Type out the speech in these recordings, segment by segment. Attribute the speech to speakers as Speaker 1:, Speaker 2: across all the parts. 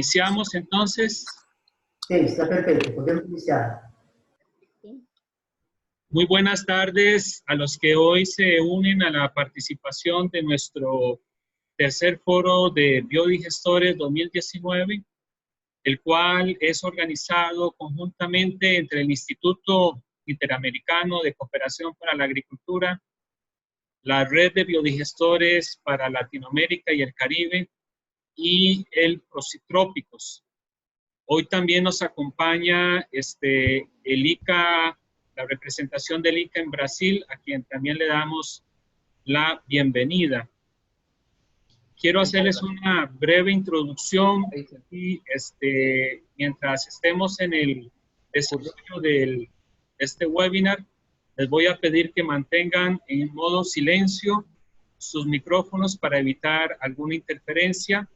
Speaker 1: Iniciamos entonces.
Speaker 2: Sí, está perfecto, podemos iniciar.
Speaker 1: Muy buenas tardes a los que hoy se unen a la participación de nuestro tercer foro de biodigestores 2019, el cual es organizado conjuntamente entre el Instituto Interamericano de Cooperación para la Agricultura, la Red de Biodigestores para Latinoamérica y el Caribe y el Procitrópicos. Hoy también nos acompaña el ICA, la representación del ICA en Brasil, a quien también le damos la bienvenida. Quiero hacerles una breve introducción y mientras estemos en el desarrollo de este webinar, les voy a pedir que mantengan en modo silencio sus micrófonos para evitar alguna interferencia.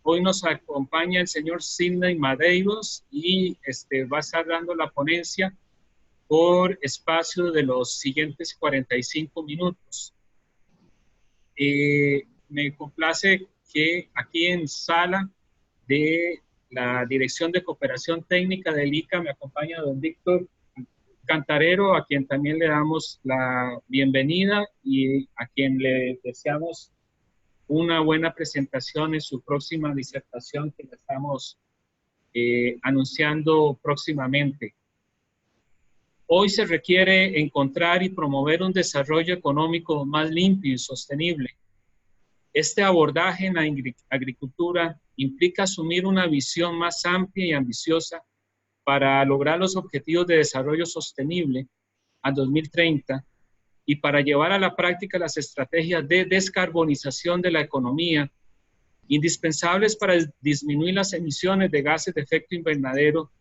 Speaker 1: Hoy nos acompaña el señor Sidney Madeiros y va a estar dando la ponencia por espacio de los siguientes 45 minutos. Me complace que aquí en sala de la Dirección de Cooperación Técnica del ICA me acompaña don Víctor Cantarero, a quien también le damos la bienvenida y a quien le deseamos una buena presentación en su próxima disertación que la estamos anunciando próximamente. Hoy se requiere encontrar y promover un desarrollo económico más limpio y sostenible. Este abordaje en la agricultura implica asumir una visión más amplia y ambiciosa para lograr los objetivos de desarrollo sostenible a 2030 y para llevar a la práctica las estrategias de descarbonización de la economía, indispensables para disminuir las emisiones de gases de efecto invernadero,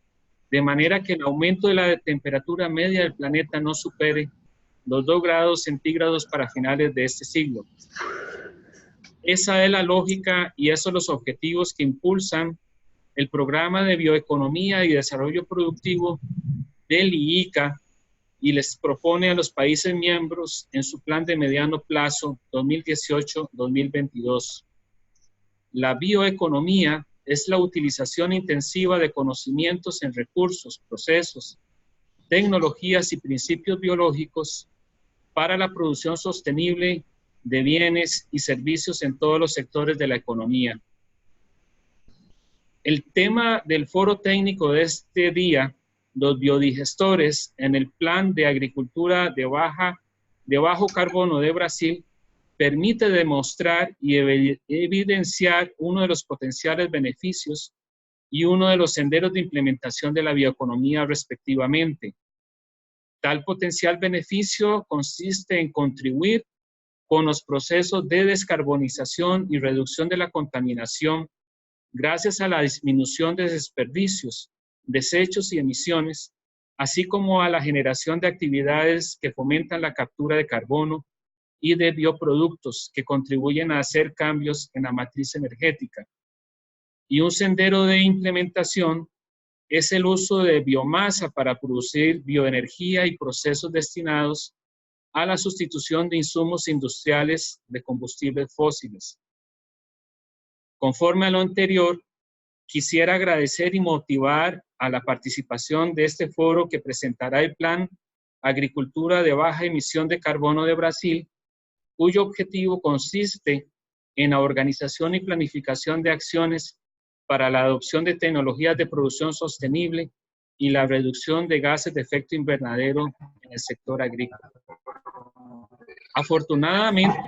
Speaker 1: de manera que el aumento de la temperatura media del planeta no supere los 2 grados centígrados para finales de este siglo. Esa es la lógica y esos son los objetivos que impulsan el programa de bioeconomía y desarrollo productivo del IICA, y les propone a los países miembros en su plan de mediano plazo 2018-2022. La bioeconomía es la utilización intensiva de conocimientos en recursos, procesos, tecnologías y principios biológicos para la producción sostenible de bienes y servicios en todos los sectores de la economía. El tema del foro técnico de este día, los biodigestores en el plan de agricultura de bajo carbono de Brasil, permite demostrar y evidenciar uno de los potenciales beneficios y uno de los senderos de implementación de la bioeconomía respectivamente. Tal potencial beneficio consiste en contribuir con los procesos de descarbonización y reducción de la contaminación gracias a la disminución de desperdicios, desechos y emisiones, así como a la generación de actividades que fomentan la captura de carbono y de bioproductos que contribuyen a hacer cambios en la matriz energética. Y un sendero de implementación es el uso de biomasa para producir bioenergía y procesos destinados a la sustitución de insumos industriales de combustibles fósiles. Conforme a lo anterior, quisiera agradecer y motivar a la participación de este foro que presentará el Plan Agricultura de Baja Emisión de Carbono de Brasil, cuyo objetivo consiste en la organización y planificación de acciones para la adopción de tecnologías de producción sostenible y la reducción de gases de efecto invernadero en el sector agrícola. Afortunadamente,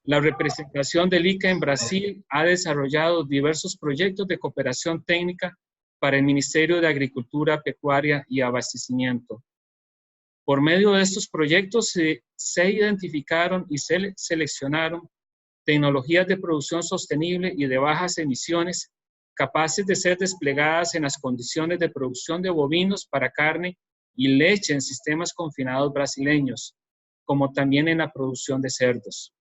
Speaker 1: la representación del ICA en Brasil ha desarrollado diversos proyectos de cooperación técnica para el Ministerio de Agricultura, Pecuaria y Abastecimiento. Por medio de estos proyectos se identificaron y se seleccionaron tecnologías de producción sostenible y de bajas emisiones capaces de ser desplegadas en las condiciones de producción de bovinos para carne y leche en sistemas confinados brasileños, como también en la producción de cerdos.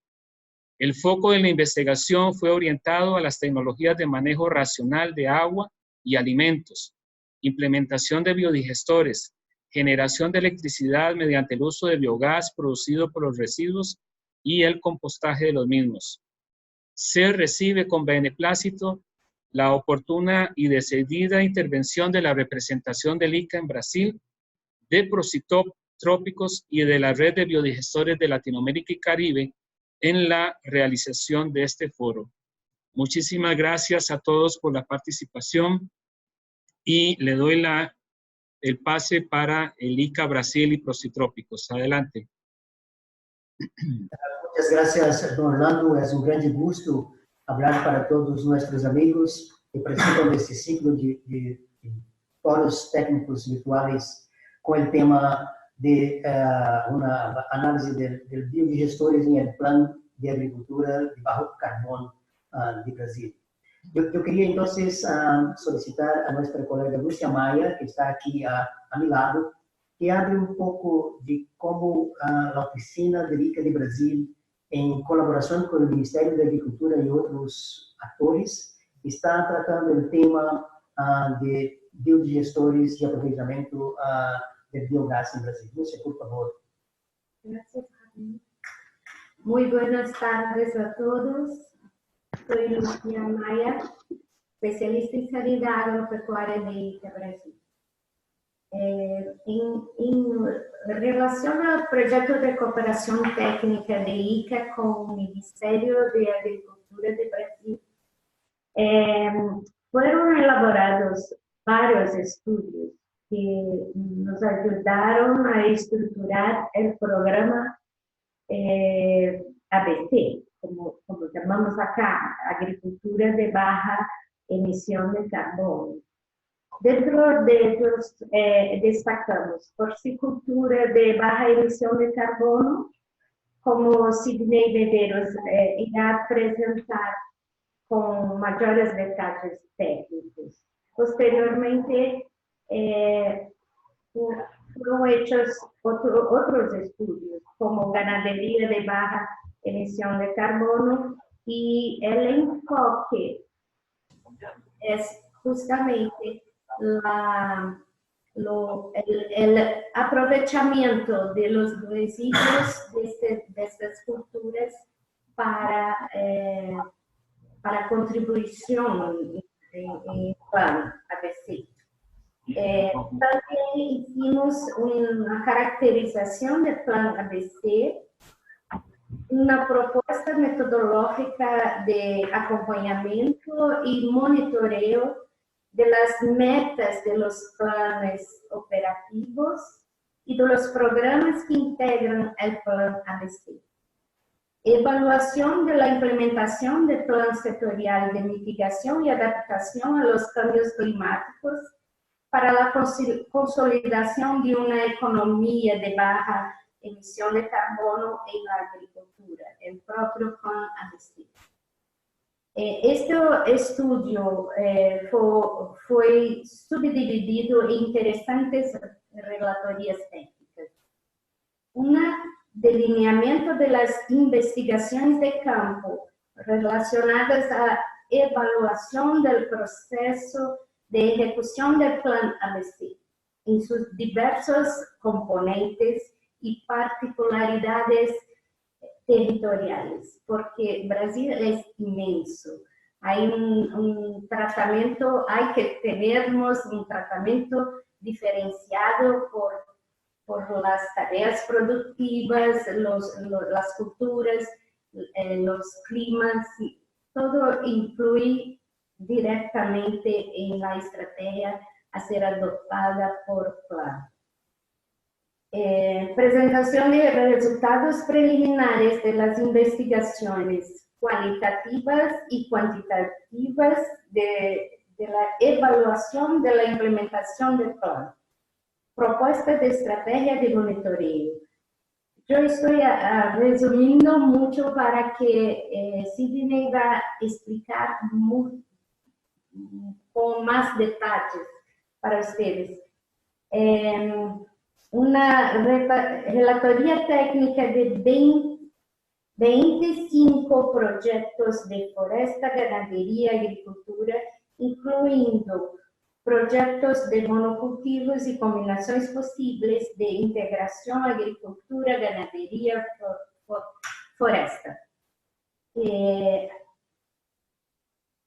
Speaker 1: El foco de la investigación fue orientado a las tecnologías de manejo racional de agua y alimentos, implementación de biodigestores, generación de electricidad mediante el uso de biogás producido por los residuos y el compostaje de los mismos. Se recibe con beneplácito la oportuna y decidida intervención de la representación del ICA en Brasil, de Procitrópicos y de la Red de Biodigestores de Latinoamérica y Caribe en la realización de este foro. Muchísimas gracias a todos por la participación y le doy el pase para el ICA Brasil y Procitrópicos. Adelante.
Speaker 2: Muchas gracias, don Orlando. Es un grande gusto hablar para todos nuestros amigos que participan de este ciclo de foros técnicos virtuales con el tema de una análisis del biodigestores en el plan de agricultura de bajo carbono de Brasil. Yo quería entonces solicitar a nuestra colega Lúcia Maia, que está aquí a mi lado, que hable un poco de cómo la Oficina del ICA de Brasil, en colaboración con el Ministerio de Agricultura y otros actores, está tratando el tema de biodigestores y aprovechamiento del biogás en Brasil. Lúcia, por favor.
Speaker 3: Gracias, Javier. Muy buenas tardes a todos. Soy Lúcia Maia, especialista en sanidad agropecuaria de ICA Brasil. En relación al proyecto de cooperación técnica de ICA con el Ministerio de Agricultura de Brasil, fueron elaborados varios estudios que nos ayudaron a estructurar el programa ABC, como llamamos acá, Agricultura de Baja Emisión de Carbono. Dentro de ellos destacamos porcicultura de baja emisión de carbono, como Sidney Medeiros irá a presentar con mayores detalles técnicos. Posteriormente, fueron hechos otros estudios, como ganadería de baja emisión de carbono, y el enfoque es justamente el aprovechamiento de los residuos de estas culturas para contribución en plan ABC. También hicimos una caracterización del plan ABC, una propuesta metodológica de acompañamiento y monitoreo de las metas de los planes operativos y de los programas que integran el plan ABC. Evaluación de la implementación del plan sectorial de mitigación y adaptación a los cambios climáticos para la consolidación de una economía de baja emisión de carbono en la agricultura, el propio plan ABC. Este estudio fue subdividido en interesantes relatorías técnicas. Una, delineamiento de las investigaciones de campo relacionadas a la evaluación del proceso de ejecución del plan ABC en sus diversos componentes y particularidades territoriales, porque Brasil es inmenso. Hay un tratamiento, hay que tenernos un tratamiento diferenciado por las tareas productivas, las culturas, los climas, todo influye directamente en la estrategia a ser adoptada por plan. Presentación de resultados preliminares de las investigaciones cualitativas y cuantitativas de la evaluación de la implementación del plan. Propuesta de estrategia de monitoreo. Yo estoy resumiendo mucho para que Sidney va a explicar con más detalles para ustedes. Una relatoría técnica de 25 proyectos de foresta, ganadería y agricultura, incluyendo proyectos de monocultivos y combinaciones posibles de integración agricultura, ganadería, foresta.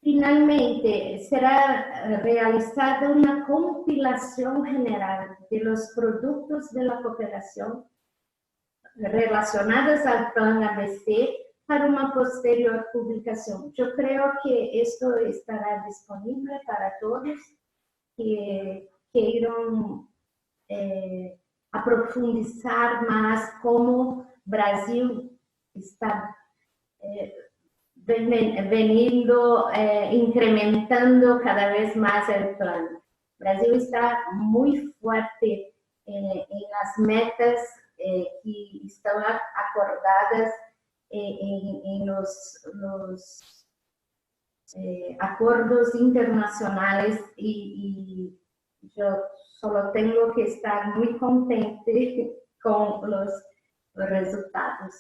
Speaker 3: Finalmente, será realizada una compilación general de los productos de la cooperación relacionados al plan ABC para una posterior publicación. Yo creo que esto estará disponible para todos que quieran a profundizar más cómo Brasil está veniendo incrementando cada vez más el plan. Brasil está muy fuerte en las metas que están acordadas en los acuerdos internacionales y yo solo tengo que estar muy contente con los resultados.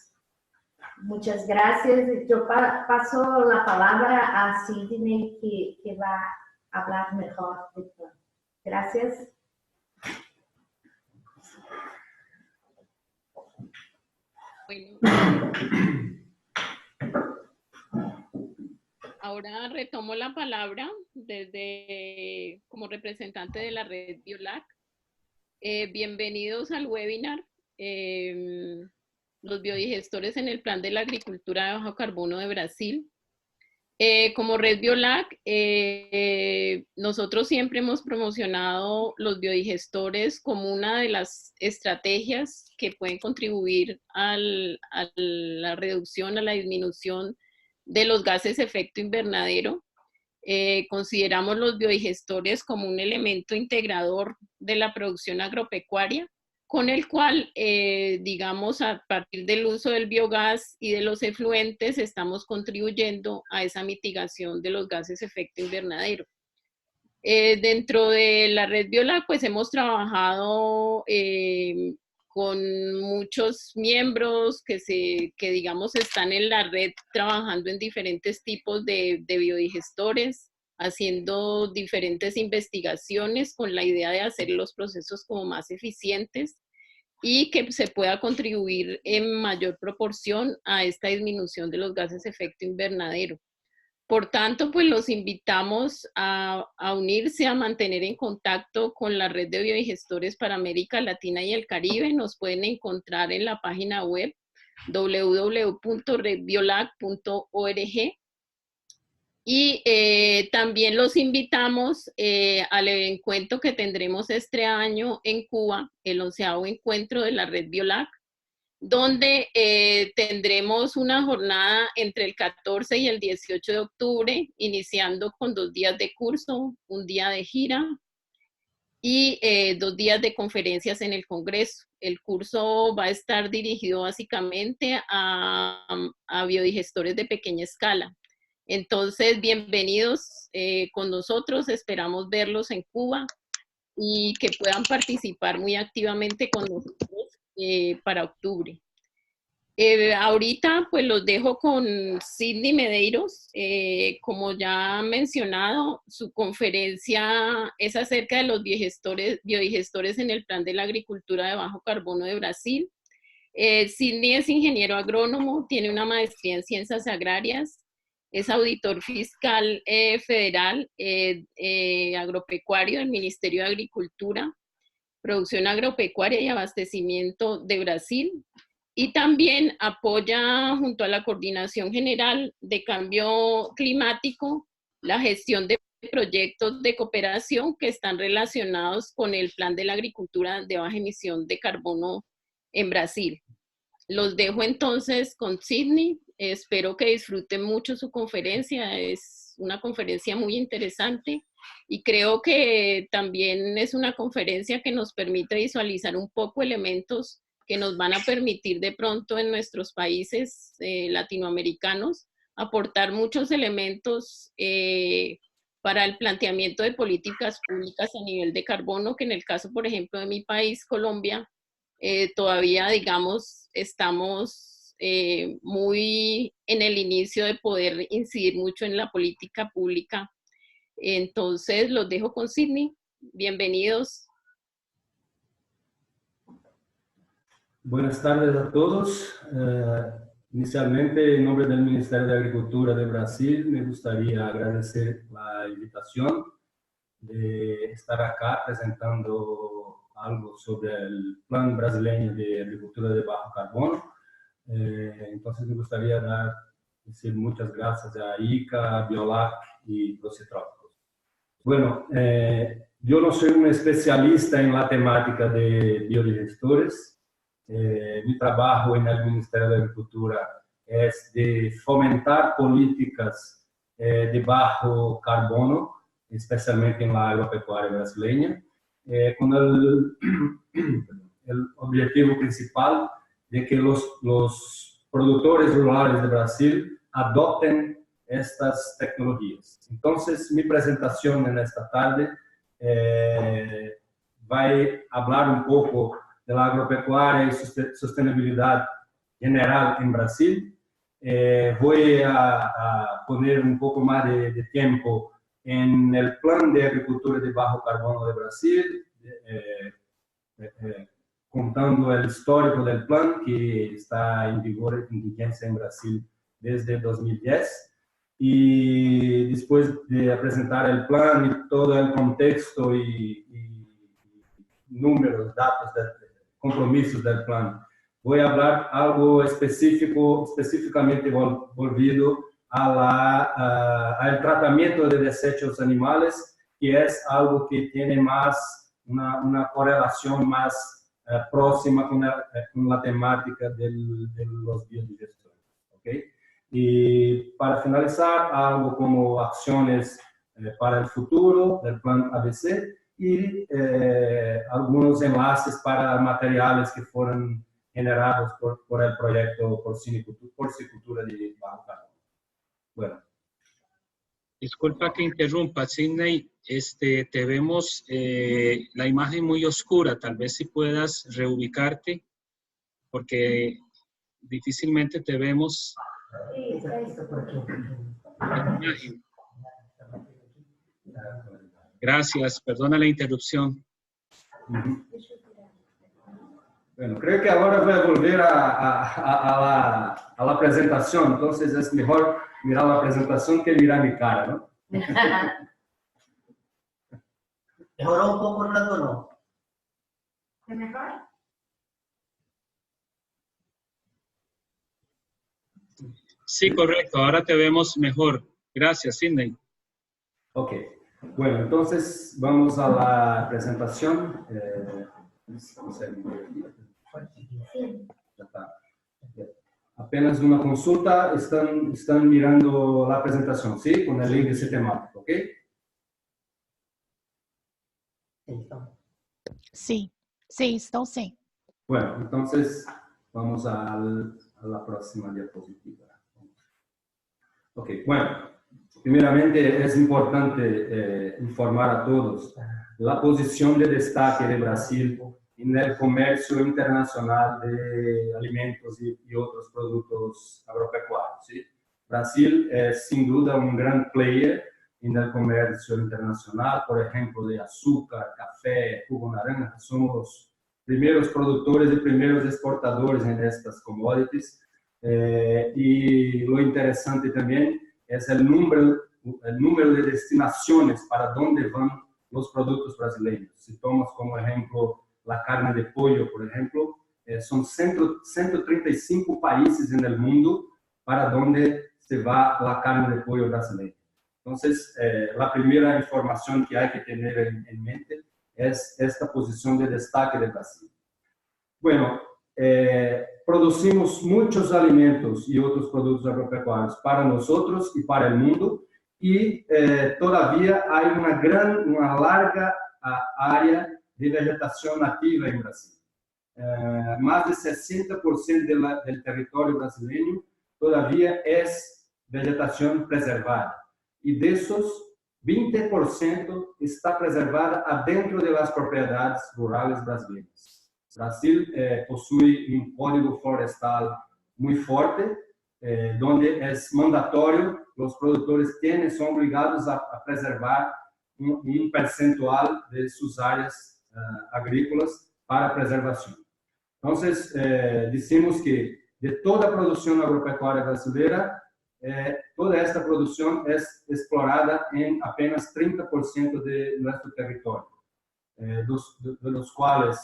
Speaker 3: Muchas gracias. Yo paso la palabra a Sidney, que va a hablar mejor del plan. Gracias.
Speaker 4: Bueno, ahora retomo la palabra como representante de la red BioLAC. Bienvenidos al webinar, los biodigestores en el plan de la agricultura de bajo carbono de Brasil. Como red BioLAC, nosotros siempre hemos promocionado los biodigestores como una de las estrategias que pueden contribuir a la reducción, a la disminución de los gases de efecto invernadero. Consideramos los biodigestores como un elemento integrador de la producción agropecuaria, con el cual, digamos, a partir del uso del biogás y de los efluentes, estamos contribuyendo a esa mitigación de los gases de efecto invernadero. Dentro de la red BioLAC, pues hemos trabajado con muchos miembros que digamos, están en la red trabajando en diferentes tipos de biodigestores, haciendo diferentes investigaciones con la idea de hacer los procesos como más eficientes y que se pueda contribuir en mayor proporción a esta disminución de los gases de efecto invernadero. Por tanto, pues los invitamos a unirse, a mantener en contacto con la red de biodigestores para América Latina y el Caribe. Nos pueden encontrar en la página web www.redbiolac.org. Y también los invitamos al encuentro que tendremos este año en Cuba, el 11º encuentro de la red BioLAC, donde tendremos una jornada entre el 14 y el 18 de octubre, iniciando con 2 días de curso, 1 día de gira y 2 días de conferencias en el Congreso. El curso va a estar dirigido básicamente a biodigestores de pequeña escala. Entonces, bienvenidos con nosotros, esperamos verlos en Cuba y que puedan participar muy activamente con nosotros para octubre. Ahorita pues los dejo con Sidney Medeiros. Como ya han mencionado, su conferencia es acerca de los biodigestores en el plan de la agricultura de bajo carbono de Brasil. Sidney es ingeniero agrónomo, tiene una maestría en ciencias agrarias, es auditor fiscal federal agropecuario del Ministerio de Agricultura, Producción Agropecuaria y Abastecimiento de Brasil, y también apoya junto a la Coordinación General de Cambio Climático la gestión de proyectos de cooperación que están relacionados con el plan de la agricultura de baja emisión de carbono en Brasil. Los dejo entonces con Sidney. Espero que disfruten mucho su conferencia. Es una conferencia muy interesante y creo que también es una conferencia que nos permite visualizar un poco elementos que nos van a permitir de pronto en nuestros países latinoamericanos aportar muchos elementos para el planteamiento de políticas públicas a nivel de carbono, que en el caso, por ejemplo, de mi país, Colombia, todavía, digamos, estamos muy en el inicio de poder incidir mucho en la política pública. Entonces, los dejo con Sidney. Bienvenidos.
Speaker 5: Buenas tardes a todos. Inicialmente, en nombre del Ministerio de Agricultura de Brasil, me gustaría agradecer la invitación de estar acá presentando algo sobre el Plan Brasileño de Agricultura de Bajo Carbono. Entonces, me gustaría decir muchas gracias a ICA, a Biolac y Procitrópicos. Bueno, yo no soy un especialista en la temática de biodigestores. Mi trabajo en el Ministerio de Agricultura es de fomentar políticas de bajo carbono, especialmente en la agropecuaria brasileña, con el objetivo principal de que los productores rurales de Brasil adopten estas tecnologías. Entonces, mi presentación en esta tarde va a hablar un poco de la agropecuaria y sostenibilidad general en Brasil. Voy a poner un poco más de tiempo en el Plan de Agricultura de Bajo Carbono de Brasil, contando el histórico del plan que está en vigor, en vigencia en Brasil desde 2010. Y después de presentar el plan y todo el contexto y números, datos, compromisos del plan, voy a hablar algo específicamente volvido al tratamiento de desechos animales, que es algo que tiene más una correlación más próxima con la temática de los biodigestores. ¿Okay? Y para finalizar, algo como acciones para el futuro del plan ABC y algunos enlaces para materiales que fueron generados por el proyecto Porcicultura de Bajo Carbono. Bueno.
Speaker 1: Disculpa que interrumpa, Sidney. Te vemos la imagen muy oscura. Tal vez si puedas reubicarte, porque difícilmente te vemos. Gracias, perdona la interrupción.
Speaker 5: Bueno, creo que ahora voy a volver a la presentación, entonces es mejor mirar la presentación que mirar mi cara, ¿no?
Speaker 2: ¿Mejoró un poco, Orlando, no?
Speaker 3: ¿Es mejor?
Speaker 1: Sí, correcto. Ahora te vemos mejor. Gracias, Sidney.
Speaker 5: Ok. Bueno, entonces vamos a la presentación. Ya está. Apenas una consulta. Están mirando la presentación, ¿sí? Con el índice temático, ¿ok?
Speaker 6: Sí, sí, estão sim.
Speaker 5: Bueno, entonces vamos a la próxima diapositiva. Ok, bueno, primeramente es importante informar a todos la posición de destaque de Brasil en el comercio internacional de alimentos y otros productos agropecuarios, ¿sí? Brasil es sin duda un gran player en el comercio internacional, por ejemplo, de azúcar, café, jugo naranja. Somos primeros productores y primeros exportadores en estas commodities. Y lo interesante también es el número de destinaciones para dónde van los productos brasileños. Si tomas como ejemplo la carne de pollo, por ejemplo, son 135 países en el mundo para donde se va la carne de pollo brasileña. Entonces, la primera información que hay que tener en mente es esta posición de destaque de Brasil. Bueno, producimos muchos alimentos y otros productos agropecuarios para nosotros y para el mundo, y todavía hay una larga área de vegetación nativa en Brasil. Más de 60% del territorio brasileño todavía es vegetación preservada, y de esos 20% está preservada adentro de las propiedades rurales brasileñas. Brasil posee un código florestal muy fuerte, donde es mandatorio, los productores son obligados a preservar un percentual de sus áreas agrícolas para preservación. Entonces, decimos que de toda producción agropecuaria brasileira, toda esta producción es explorada en apenas 30% de nuestro territorio, de los cuales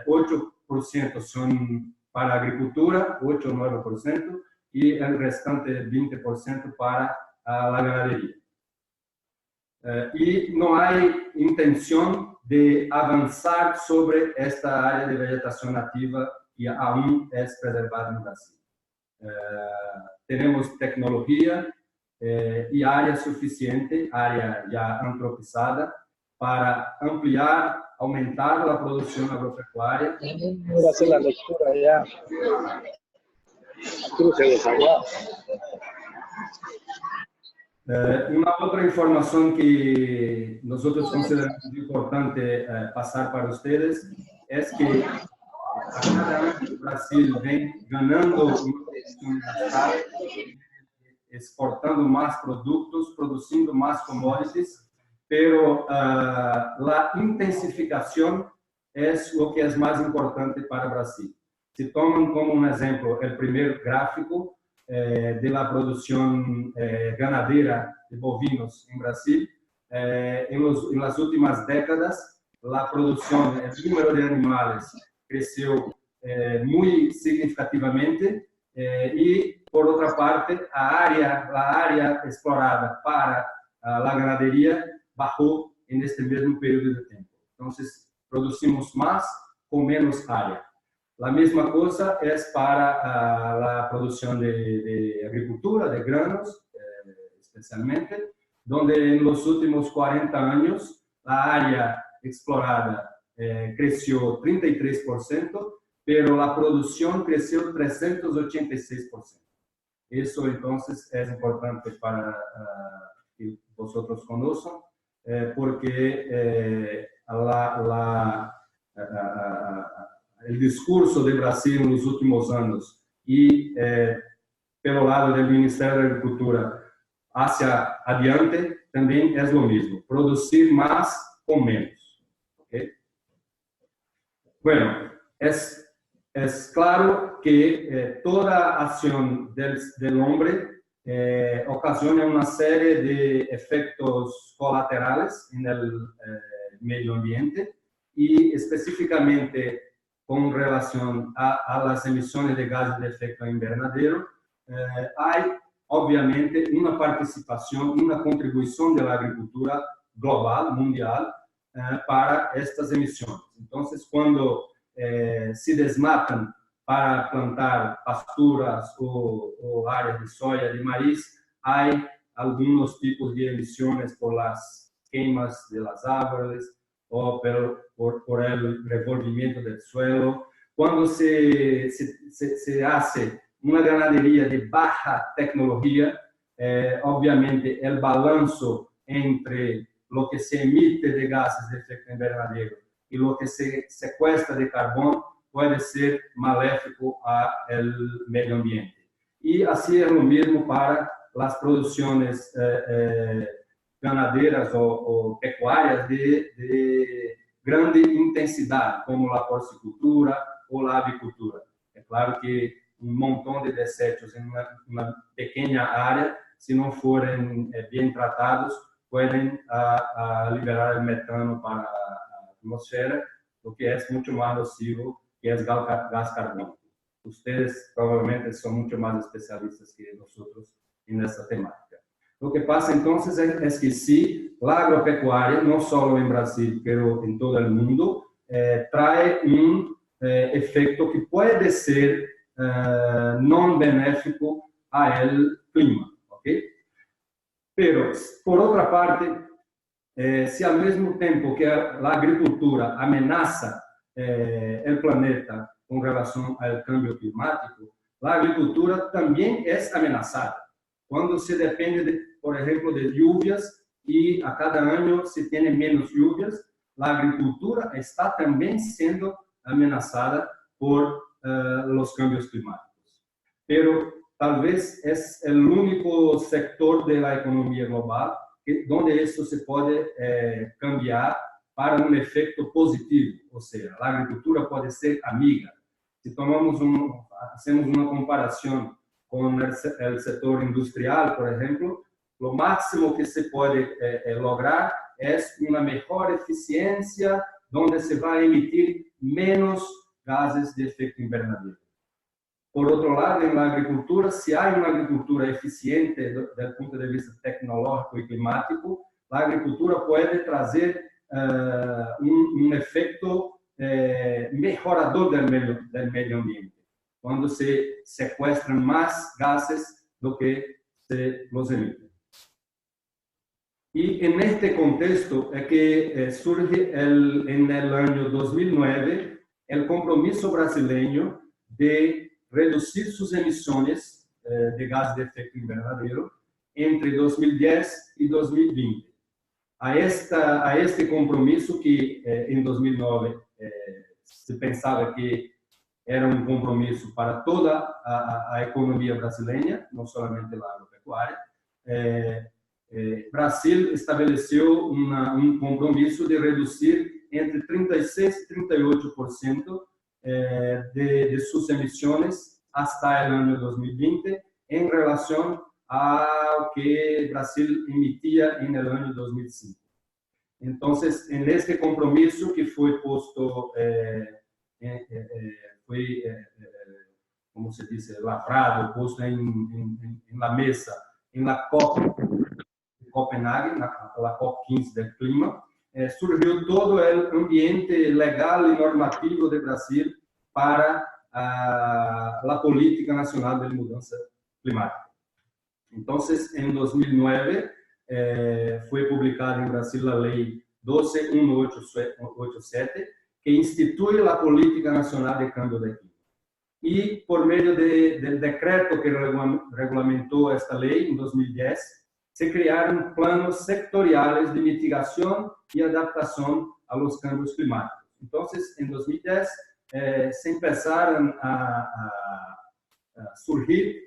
Speaker 5: 8% son para agricultura, 8 o 9%, y el restante 20% para la ganadería. Y no hay intención de avanzar sobre esta área de vegetación nativa que aún es preservada en Brasil. Tenemos tecnología y área suficiente, área ya antropizada, para ampliar, aumentar la producción agropecuaria.
Speaker 7: Voy a hacer la lectura ya. Cruce de Jaguar.
Speaker 5: Una otra información que nosotros consideramos importante pasar para ustedes es que a cada año Brasil ven ganando una posición estable, exportando más productos, produciendo más commodities, pero la intensificación es lo que es más importante para Brasil. Si toman como un ejemplo el primer gráfico de la producción ganadera de bovinos en Brasil, en las últimas décadas, la producción, el número de animales creció muy significativamente y, por otra parte, la área explorada para la ganadería bajó en este mismo periodo de tiempo. Entonces, producimos más con menos área. La misma cosa es para la producción de agricultura, de granos, especialmente, donde en los últimos 40 años la área explorada creció 33%, pero la producción creció 386%. Eso entonces es importante para que vosotros conozcan, porque el discurso de Brasil en los últimos años y pelo lado del Ministerio de Agricultura hacia adelante también es lo mismo, producir más con menos. ¿Okay? Bueno, es claro que toda acción del hombre ocasiona una serie de efectos colaterales en el medio ambiente y específicamente con relación a las emisiones de gases de efecto invernadero, hay obviamente una participación, una contribución de la agricultura global, mundial, para estas emisiones. Entonces, cuando se desmatan para plantar pasturas o áreas de soya, de maíz, hay algunos tipos de emisiones por las quemas de las árboles o por el revolvimiento del suelo. Cuando se hace una ganadería de baja tecnología, obviamente el balance entre lo que se emite de gases de efecto invernadero y lo que se secuestra de carbón puede ser maléfico al medio ambiente. Y así es lo mismo para las producciones ganaderas o pecuarias de grande intensidad, como la porcicultura o la avicultura. Es claro que un montón de desechos en una pequeña área, si no fueren bien tratados, pueden liberar el metano para la atmósfera, lo que es mucho más nocivo, que es gas carbónico. Ustedes probablemente son mucho más especialistas que nosotros en esta temática. Lo que pasa entonces es que sí, la agropecuaria, no solo en Brasil, pero en todo el mundo, trae un efecto que puede ser no benéfico al clima, ¿ok? Pero, por otra parte, si al mismo tiempo que la agricultura amenaza el planeta con relación al cambio climático, la agricultura también es amenazada. Cuando se depende, por ejemplo, de lluvias y a cada año se tiene menos lluvias, la agricultura está también siendo amenazada por los cambios climáticos. Pero tal vez es el único sector de la economía global donde esto se puede cambiar para un efecto positivo, o sea, la agricultura puede ser amiga. Si hacemos una comparación con el sector industrial, por ejemplo, lo máximo que se puede lograr es una mejor eficiencia donde se va a emitir menos gases de efecto invernadero. Por otro lado, en la agricultura, si hay una agricultura eficiente desde el punto de vista tecnológico y climático, la agricultura puede traer un efecto mejorador del medio ambiente, cuando se secuestran más gases do que se los emiten. Y en este contexto es que surge en el año 2009 el compromiso brasileño de reducir sus emisiones de gas de efecto invernadero entre 2010 y 2020. A este compromiso que en 2009 se pensaba que era un compromiso para toda a economía brasileña, no solamente la agropecuaria, Brasil estabeleció un compromiso de reducir entre 36 y 38% de sus emisiones hasta el año 2020 en relación a lo que Brasil emitía en el año 2005. Entonces, en este compromiso que fue puesto, como se dice, lavrado, puesto en la mesa, en la COP de Copenhague, la COP 15 del clima, surgió todo el ambiente legal y normativo de Brasil para la política nacional de mudanza climática. Entonces, en 2009, fue publicada en Brasil la ley 12.187, que instituye la política nacional de cambio de clima. Y por medio del decreto que reglamentó esta ley en 2010, se crearon planos sectoriales de mitigación y adaptación a los cambios climáticos. Entonces, en 2010, se empezaron a surgir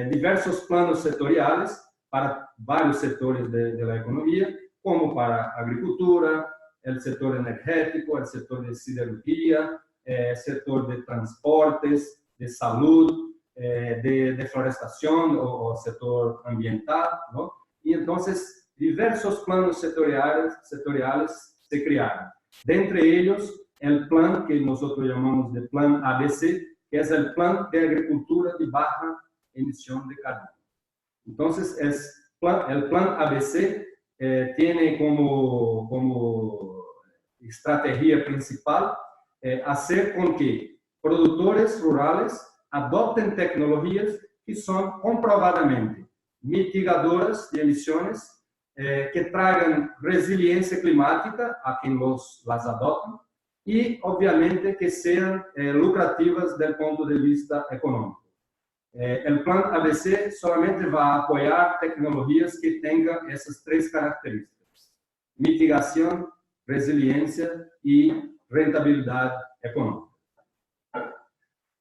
Speaker 5: diversos planos sectoriales para varios sectores de la economía, como para agricultura, el sector energético, el sector de siderurgia, el sector de transportes, de salud, de deforestación o sector ambiental, ¿no? Y entonces diversos planos sectoriales se crearon. De entre ellos, el plan que nosotros llamamos de Plan ABC, que es el Plan de Agricultura de Baja Emisión de Carbono. Entonces, el Plan ABC tiene como estrategia principal hacer con que productores rurales adopten tecnologías que son comprobadamente mitigadoras de emisiones, que traigan resiliencia climática a quienes las adoptan y, obviamente, que sean lucrativas desde el punto de vista económico. El Plan ABC solamente va a apoyar tecnologías que tengan esas tres características: mitigación, resiliencia y rentabilidad económica.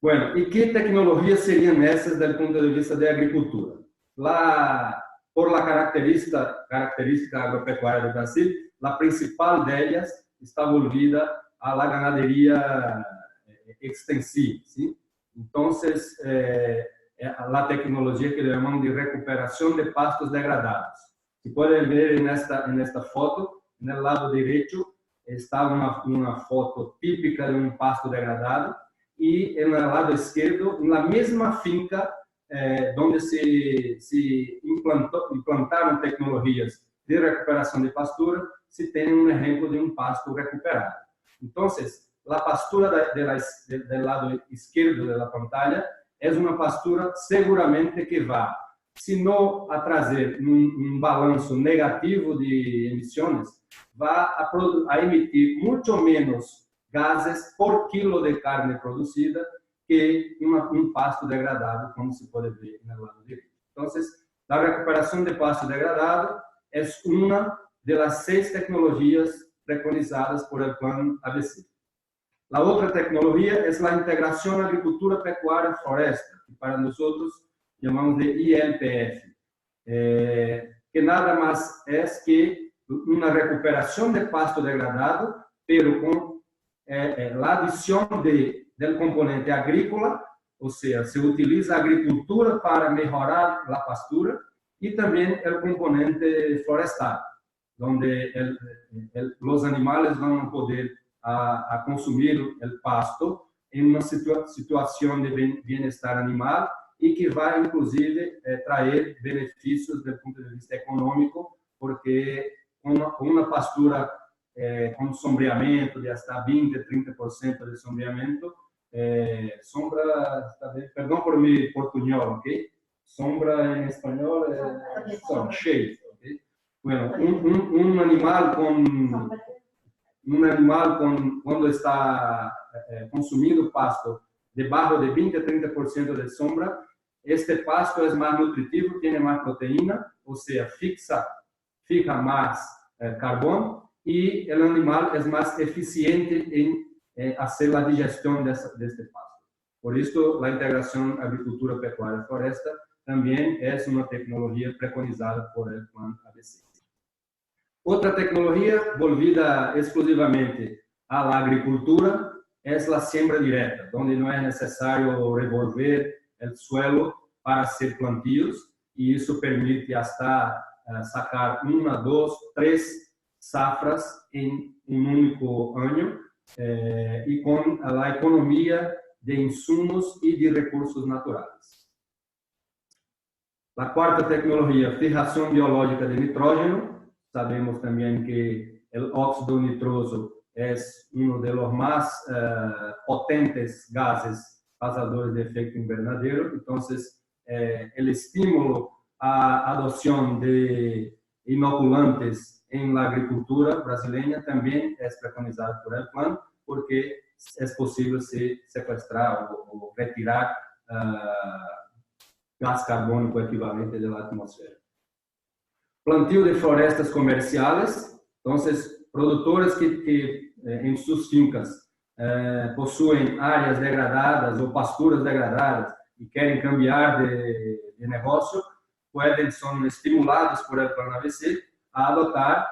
Speaker 5: Bueno, ¿y qué tecnologías serían esas desde el punto de vista de agricultura? Por la característica agropecuaria de Brasil, la principal de ellas está volvida a la ganadería extensiva, ¿sí? Entonces, la tecnología que llamamos de recuperación de pastos degradados. Si pueden ver en esta foto, en el lado derecho está una foto típica de un pasto degradado y en el lado izquierdo, en la misma finca donde se implantaron tecnologías de recuperación de pastura, se tiene un ejemplo de un pasto recuperado. Entonces, la pastura del lado izquierdo de la pantalla es una pastura seguramente que va, si no a traer un balanzo negativo de emisiones, va a emitir mucho menos gases por kilo de carne producida que un pasto degradado, como se puede ver en el lado derecho. Entonces, la recuperación de pasto degradado es una de las 6 tecnologías preconizadas por el Plan ABC. La otra tecnología es la integración agricultura, pecuaria, floresta, que para nosotros llamamos de ILPF, que nada más es que una recuperación de pasto degradado, pero con la adición del componente agrícola, o sea, se utiliza agricultura para mejorar la pastura, y también el componente forestal, donde los animales van a poder a consumir el pasto en una situación de bienestar animal y que va inclusive traer beneficios desde el punto de vista económico, porque con una pastura con sombreamiento de hasta 20-30% de sombreamiento, sombra, perdón por mi portuñol, ¿ok? Sombra en español es shade, ¿ok? Bueno, un animal cuando está consumiendo pasto debajo de 20-30% de sombra, este pasto es más nutritivo, tiene más proteína, o sea, fija más carbono, y el animal es más eficiente en hacer la digestión de este pasto. Por esto, la integración agricultura, pecuaria, floresta también es una tecnología preconizada por el Plan ABC. Otra tecnología volvida exclusivamente a la agricultura es la siembra directa, donde no es necesario revolver el suelo para hacer plantíos, y eso permite hasta sacar 1, 2, 3 safras en un único año, y con la economía de insumos y de recursos naturales. La cuarta tecnología, fijación biológica de nitrógeno. Sabemos también que el óxido nitroso es uno de los más potentes gases causadores de efecto invernadero. Entonces, el estímulo a adopción de inoculantes en la agricultura brasileña también es preconizado por el plan, porque es posible secuestrar o retirar gas carbónico equivalente de la atmósfera. Plantio de florestas comerciales. Entonces, productores que en sus fincas poseen áreas degradadas o pasturas degradadas y quieren cambiar de negocio, son estimulados por el Plan ABC a adoptar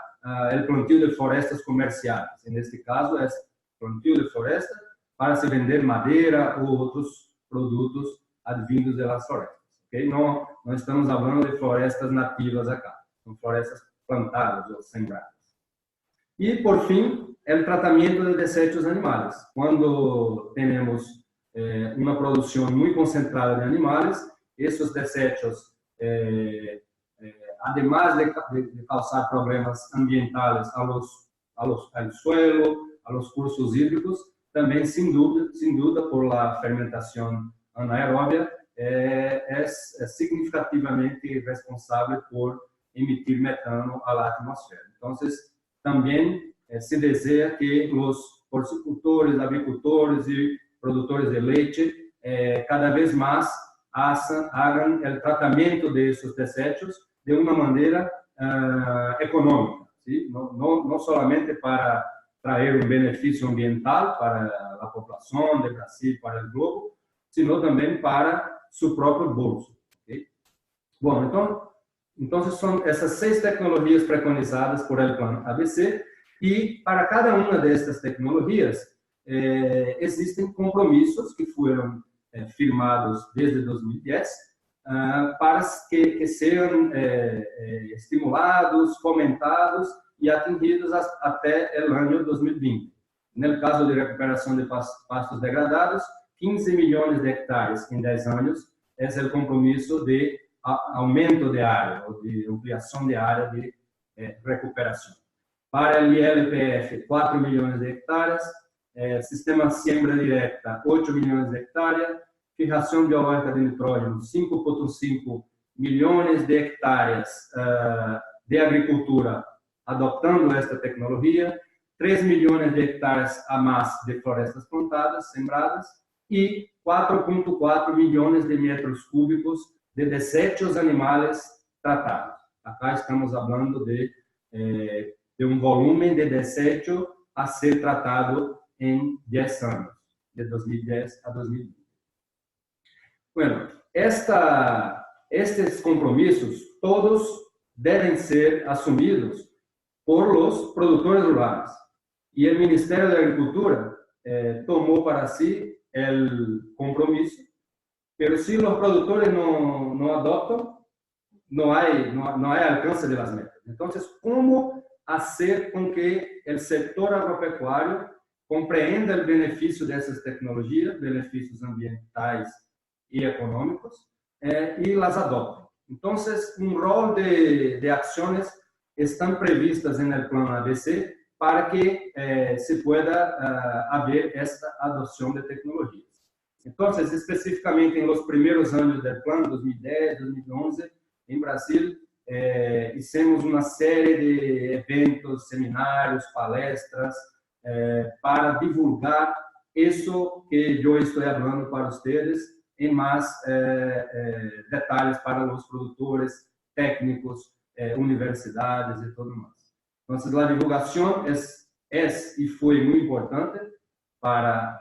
Speaker 5: el plantio de florestas comerciales. En este caso, es plantio de floresta para se vender madeira ou outros produtos advindos de las florestas. ¿Okay? No estamos hablando de florestas nativas acá, son florestas plantadas o sembradas. Y por fin, el tratamiento de desechos animales. Cuando tenemos una producción muy concentrada de animales, esos desechos, además de causar problemas ambientales al suelo, a los cursos hídricos, también sin duda por la fermentación anaeróbia, es significativamente responsable por emitir metano a la atmósfera. Entonces, también se desea que los porcicultores, avicultores y productores de leche cada vez más hagan el tratamiento de esos desechos de una manera económica, ¿sí? No solamente para traer un beneficio ambiental para la población de Brasil, para el globo, sino también para su propio bolso. ¿Okay? Bueno, entonces son esas 6 tecnologías preconizadas por el Plan ABC, y para cada una de estas tecnologías existen compromisos que fueron firmados desde 2010 para que sean estimulados, fomentados y atingidos até el año 2020. En el caso de recuperación de pastos degradados, 15 millones de hectáreas en 10 años es el compromiso de aumento de área o de ampliación de área de recuperación. Para el ILPF, 4 millones de hectáreas, sistema siembra directa, 8 millones de hectáreas, fijación biológica de nitrógeno, 5,5 millones de hectáreas de agricultura adoptando esta tecnología, 3 millones de hectáreas a más de florestas plantadas, sembradas, y 4,4 millones de metros cúbicos de desechos animales tratados. Acá estamos hablando de un volumen de desecho a ser tratado en 10 años, de 2010 a 2020. Bueno, estos compromisos todos deben ser asumidos por los productores rurales, y el Ministerio de Agricultura tomó para sí el compromiso, pero si los productores no adoptan, no hay alcance de las metas. Entonces, ¿cómo hacer con que el sector agropecuario compreenda el beneficio de esas tecnologías, beneficios ambientales y económicos, y las adopte? Entonces, un rol de acciones están previstas en el plan ABC para que se pueda haber esta adopción de tecnologías. Entonces, específicamente en los primeros años del plan, 2010, 2011, en Brasil, hicimos una serie de eventos, seminarios, palestras, para divulgar eso que yo estoy hablando para ustedes en más detalles para los productores, técnicos, universidades y todo más. Entonces, la divulgación es y fue muy importante para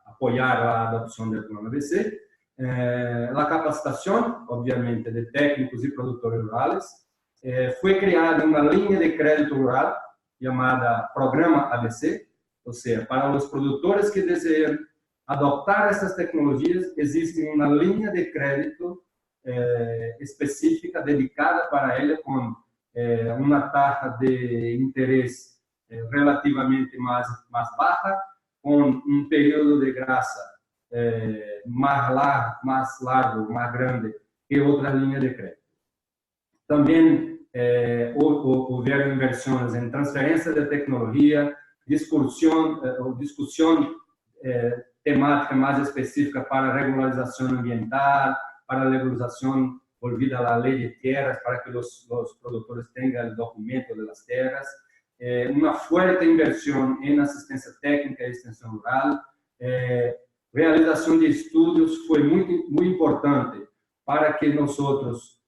Speaker 5: apoyar la adopción del plan ABC. La capacitación, obviamente, de técnicos y productores rurales. Fue creada una línea de crédito rural llamada Programa ABC, o sea, para los productores que desean adoptar estas tecnologías, existe una línea de crédito específica dedicada para ella con una tasa de interés relativamente más baja, con un periodo de gracia más largo, más grande que otras líneas de crédito. También hubieron inversiones en transferencia de tecnología, discusión temática más específica para regularización ambiental, para regularización volvida a la ley de tierras, para que los productores tengan el documento de las tierras, una fuerte inversión en asistencia técnica y extensión rural, realización de estudios fue muy importante para que nosotros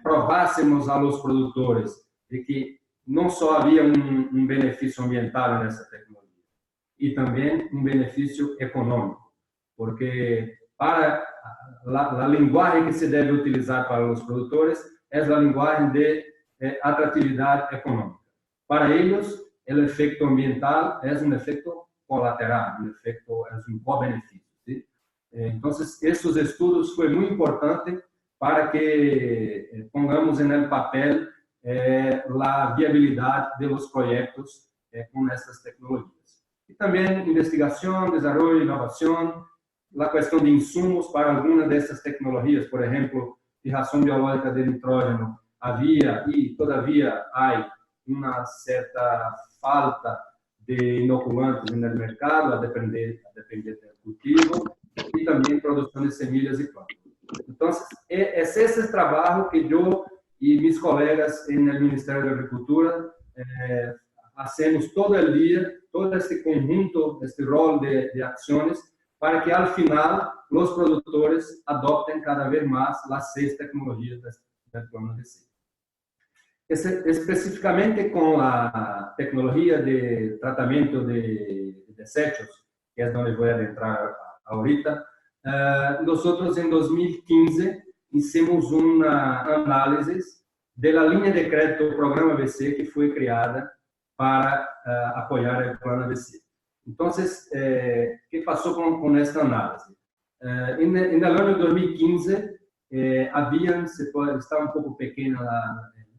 Speaker 5: probásemos a los productores de que no solo había un beneficio ambiental en esa tecnología, y también un beneficio económico, porque para la lenguaje que se debe utilizar para los productores es la lenguaje de atractividad económica. Para ellos, el efecto ambiental es un efecto colateral, es un co-beneficio, ¿sí? Entonces, estos estudios fue muy importante para que pongamos en el papel la viabilidad de los proyectos con estas tecnologías. Y también investigación, desarrollo, innovación, la cuestión de insumos para algunas de estas tecnologías, por ejemplo, fijación biológica de nitrógeno. Había y todavía hay una cierta falta de inoculantes en el mercado, a depender del cultivo, y también producción de semillas y plantas. Entonces, es ese trabajo que yo y mis colegas en el Ministerio de Agricultura hacemos todo el día, todo este conjunto, este rol de acciones, para que al final los productores adopten cada vez más las 6 tecnologías del plan ABC. Específicamente con la tecnología de tratamiento de desechos, que es donde voy a adentrar ahorita, nosotros en 2015 hicimos una análisis de la línea de crédito Programa ABC que fue creada para apoyar el plan ABC. Entonces, ¿qué pasó con esta análisis? En el año 2015, estaba un poco pequeña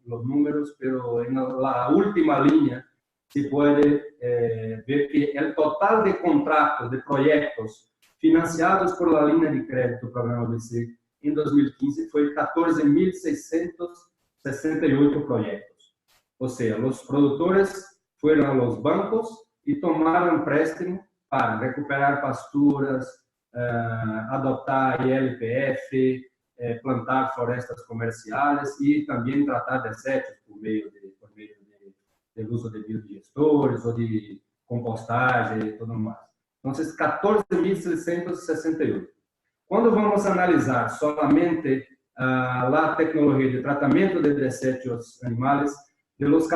Speaker 5: los números, pero en la última línea se puede ver que el total de contratos, de proyectos financiados por la línea de crédito Programa ABC en 2015 fue 14.668 proyectos. O sea, los productores fueron a los bancos y tomaron préstamo para recuperar pasturas, adoptar ILPF, plantar florestas comerciales y también tratar desechos por medio del uso de biodigestores o de compostagem y todo más. Entonces, 14.668. Cuando vamos a analizar solamente la tecnología de tratamiento de desechos animales, de los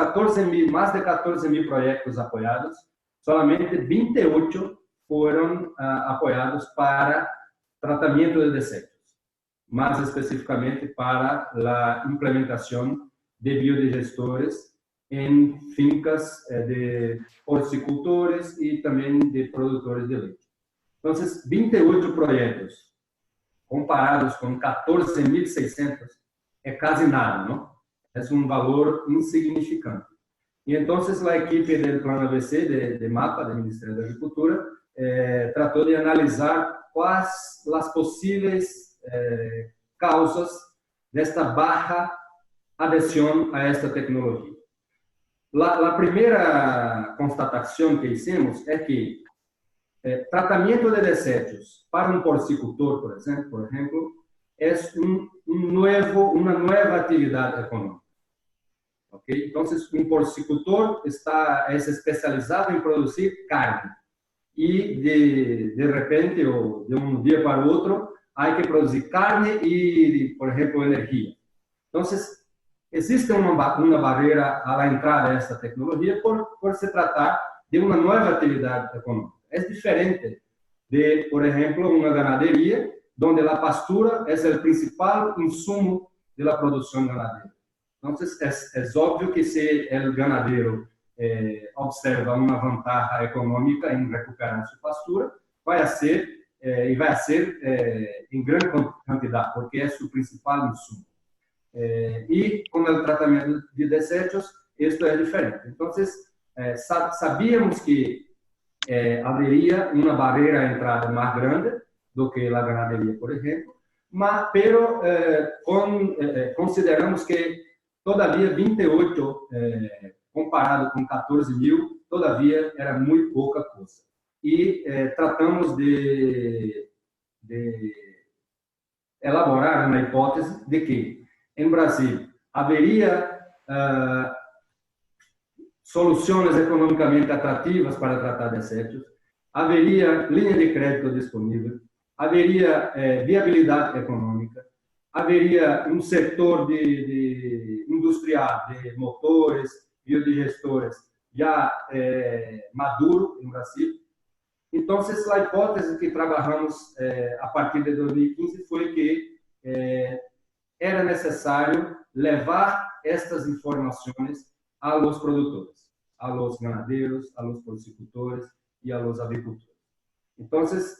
Speaker 5: más de 14.000 proyectos apoyados, solamente 28 fueron apoyados para tratamiento de desechos, más específicamente para la implementación de biodigestores en fincas de porcicultores y también de productores de leche. Entonces, 28 proyectos comparados con 14.600 es casi nada, ¿no? Es un valor insignificante. Y entonces la equipe del Plan ABC de MAPA, del Ministerio de Agricultura, trató de analizar cuáles las posibles causas de esta baja adhesión a esta tecnología. La primera constatación que hicimos es que tratamiento de desechos para un porcicultor, por ejemplo, es una nueva actividad económica. ¿Okay? Entonces, un porcicultor es especializado en producir carne y de repente o de un día para otro hay que producir carne y, por ejemplo, energía. Entonces, existe una barrera a la entrada de esta tecnología por se tratar de una nueva actividad económica. Es diferente de, por ejemplo, una ganadería donde la pastura es el principal insumo de la producción ganadera. Entonces, es obvio que si el ganadero observa una ventaja económica en recuperar su pastura, va a ser en gran cantidad, porque es su principal insumo. Y con el tratamiento de desechos, esto es diferente. Entonces, sabíamos que habería una barrera de entrada más grande do que la ganadería, por ejemplo, pero consideramos que todavía 28, comparado con 14.000, todavía era muy poca cosa. Y tratamos de elaborar una hipótese de que en Brasil habería soluciones económicamente atractivas para tratar desechos, habería línea de crédito disponible, habería viabilidad económica, habería un sector industrial de motores, biodigestores ya maduro en Brasil. Entonces, la hipótese que trabajamos a partir de 2015 fue que era necesario levar estas informaciones a los productores, a los ganaderos, a los porcicultores y a los agricultores. Entonces,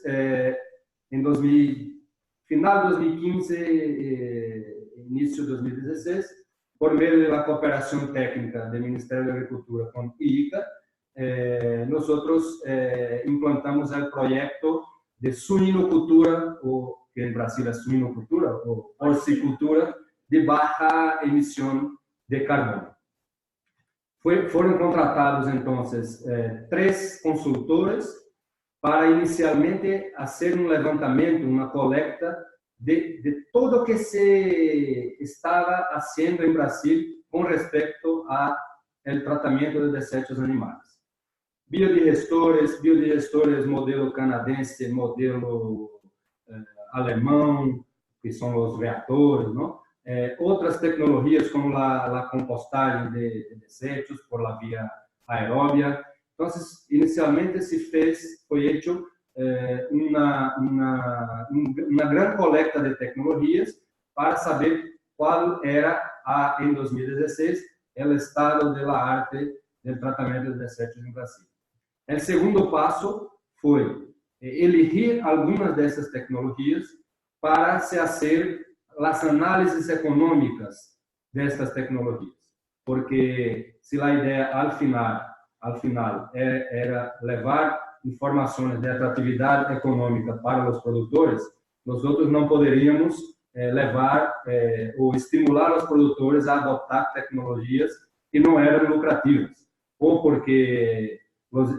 Speaker 5: final de 2015, inicio de 2016, por medio de la cooperación técnica del Ministerio de Agricultura con IICA, nosotros implantamos el proyecto de suinocultura, o que en Brasil es suinocultura, o porcicultura de baja emisión de carbono. Fueron contratados entonces 3 consultores para inicialmente hacer un levantamiento, una colecta de todo lo que se estaba haciendo en Brasil con respecto al tratamiento de desechos animales. Biodigestores modelo canadense, modelo alemão, que são os reatores, ¿no? Outras tecnologias como la compostaje de desechos por la vía aeróbia. Entonces, inicialmente fue hecho una gran colecta de tecnologías para saber cuál era, en 2016, el estado de la arte del tratamiento de desechos en Brasil. El segundo paso fue elegir algunas de esas tecnologías para se hacer las análisis económicas de estas tecnologías. Porque si la idea al final era levar informações de atratividade econômica para os produtores, nós não poderíamos levar ou estimular os produtores a adotar tecnologias que não eram lucrativas, ou porque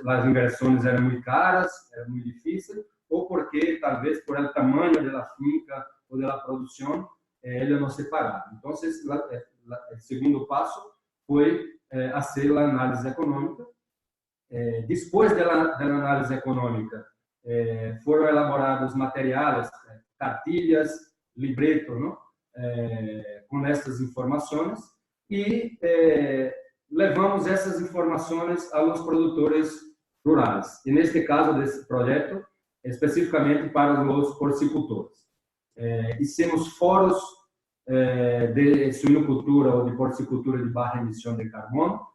Speaker 5: as inversões eram muito caras, era muito difícil, ou porque talvez por el tamanho da finca ou da produção ele não se pagava. Então, o segundo passo foi fazer a análise econômica. Después de la análise económica, fueron elaborados materiales, cartillas, libretos, ¿no? Con estas informaciones y levamos essas informações a los produtores rurales. En este caso de este proyecto, específicamente para los porcicultores. Hicimos foros de suinocultura ou de porcicultura de baja emisión de carbono,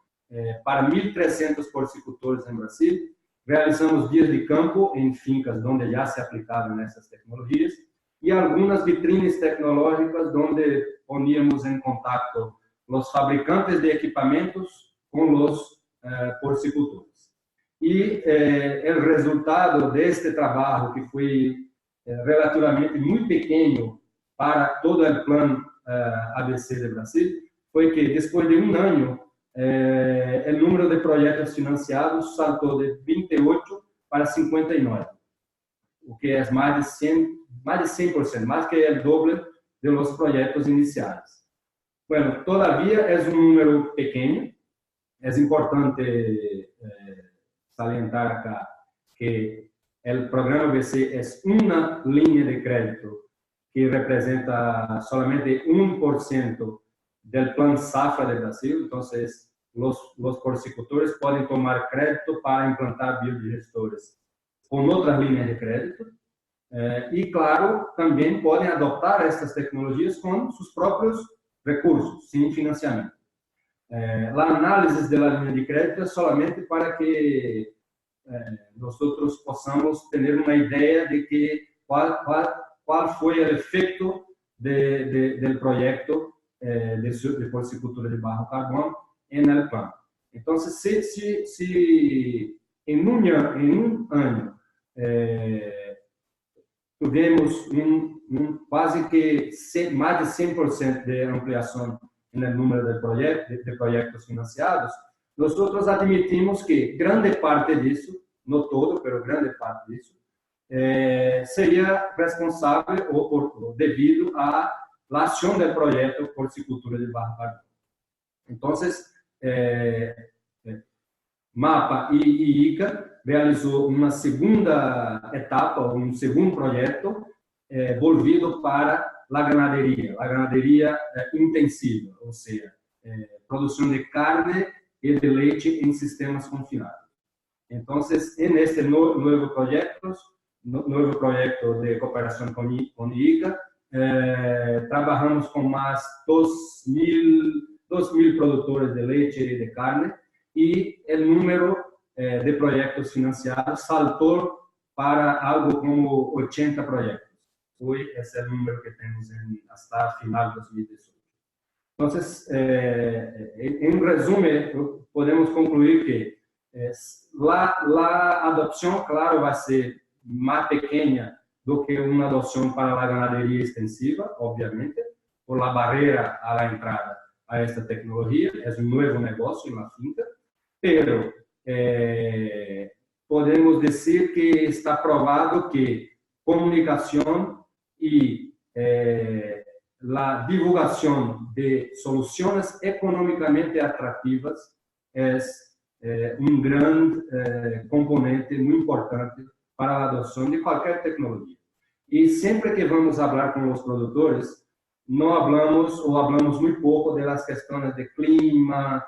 Speaker 5: para 1.300 porcicultores em Brasil. Realizamos dias de campo em fincas onde já se aplicavam essas tecnologias e algumas vitrines tecnológicas onde poníamos em contato os fabricantes de equipamentos com os porcicultores. E o resultado deste trabalho, que foi relativamente muito pequeno para todo o plano ABC de Brasil, foi que depois de um ano, o número de projetos financiados saltou de 28 para 59, o que é mais de 100%, mais que o dobro de los projetos iniciais. Bueno, todavía es un número pequeño. Es importante salientar acá que el programa BC es una línea de crédito que representa solamente 1% del plan Safra de Brasil. Entonces, los porcicultores pueden tomar crédito para implantar biodigestores con otras líneas de crédito. Y claro, también pueden adoptar estas tecnologías con sus propios recursos, sin financiamento. La análisis de la línea de crédito es solamente para que nosotros podamos tener una idea de que cuál fue el efecto del proyecto de porcicultura de bajo carbono en el plan. Entonces, si en un año tuvimos quase que mais de 100% de ampliação no número de projetos financiados, nós admitimos que grande parte disso, não todo, mas grande parte disso, seria responsável ou devido à ação do projeto Porcicultura de Bajo Carbono. Então, MAPA e ICA realizou uma segunda etapa, um segundo projeto volvido para a ganaderia intensiva, ou seja, produção de carne e de leite em sistemas confinados. Então, neste novo projeto de cooperação com ICA, trabalhamos com mais 2.000 produtores de leite e de carne e o número de projetos financiados saltou para algo como 80 projetos. Hoje, esse é o número que temos até final de 2018. Então, em resumo, podemos concluir que a adoção, claro, vai ser mais pequena do que uma adoção para a ganaderia extensiva, obviamente, por a barreira à entrada a esta tecnologia. É um novo negócio na finca, pero podemos dizer que está provado que comunicação e a divulgação de soluções economicamente atrativas é um grande componente muito importante para a adoção de qualquer tecnologia. E sempre que vamos falar com os produtores, não falamos ou falamos muito pouco das questões de clima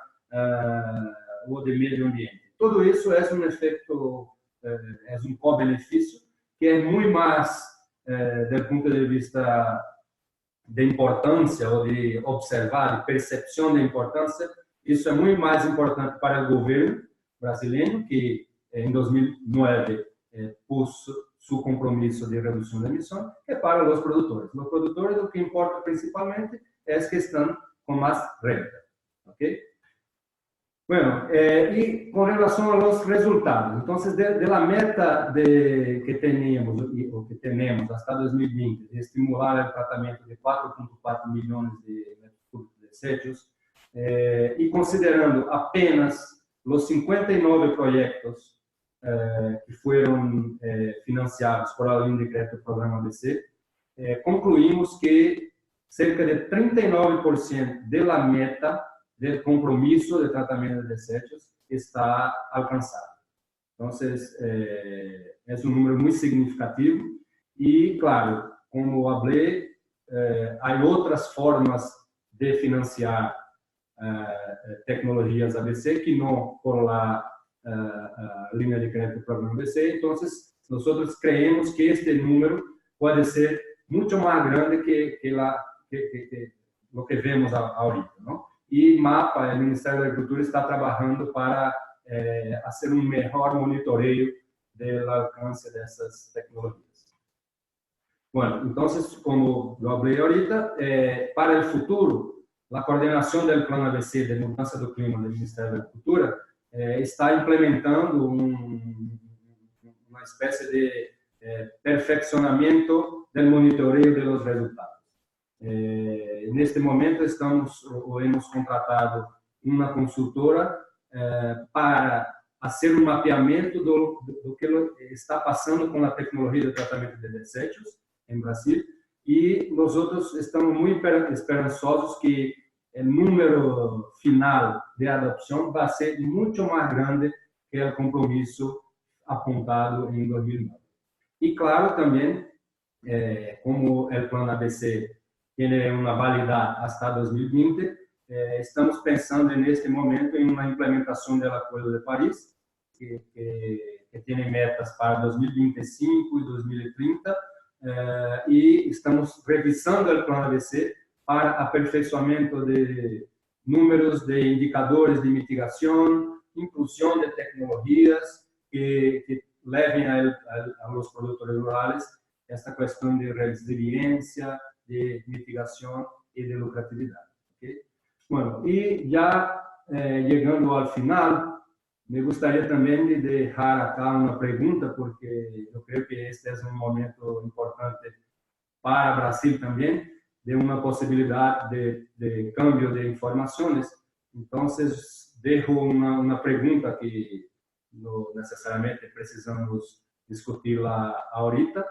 Speaker 5: ou de meio ambiente. Tudo isso é um efeito, é um co-benefício que é muito mais, do ponto de vista de importância ou de observar, de percepção de importância. Isso é muito mais importante para o governo brasileiro, que em 2009 pôs seu compromisso de redução de emissões, que para os produtores. Os produtores, o que importa principalmente é que estão com mais renda. ¿Ok? Bueno, y con relación a los resultados, entonces de la meta que teníamos o que tenemos hasta 2020 de estimular el tratamiento de 4,4 millones de metros cúbicos de desechos y considerando apenas los 59 proyectos que fueron financiados por la línea de crédito del programa ABC, concluimos que cerca de 39% de la meta del compromiso de tratamento de desechos está alcançado. Então, é um número muito significativo e, claro, como falei, há outras formas de financiar tecnologias ABC que não por a linha de crédito do programa ABC. Então, nós creemos que este número pode ser muito mais grande que o que vemos ahorita, não? y MAPA, el Ministerio de Agricultura, está trabajando para hacer un mejor monitoreo del alcance de esas tecnologías. Bueno, entonces, como lo hablé ahorita, para el futuro, la coordinación del Plan ABC de Mudança do Clima del Ministerio de Agricultura está implementando una especie de perfeccionamiento del monitoreo de los resultados. En este momento hemos contratado una consultora para hacer un mapeamento do que está pasando con la tecnología de tratamiento de desechos en Brasil, y nosotros estamos muy esperanzosos que el número final de adopción va a ser mucho más grande que el compromiso apuntado en 2009. Y claro, también, como el Plan ABC tiene una validad hasta 2020, estamos pensando en este momento en una implementación del Acuerdo de París, que tiene metas para 2025 y 2030, y estamos revisando el Plan ABC para aperfeiçoamento de números de indicadores de mitigación, inclusión de tecnologías que levem a los productores rurales esta cuestión de resiliencia, de mitigación y de lucratividad. ¿Okay? Bueno, y ya llegando al final, me gustaría también de dejar acá una pregunta, porque yo creo que este es un momento importante para Brasil también, de una posibilidad de cambio de informaciones. Entonces, dejo una pregunta que no necesariamente precisamos discutirla ahorita,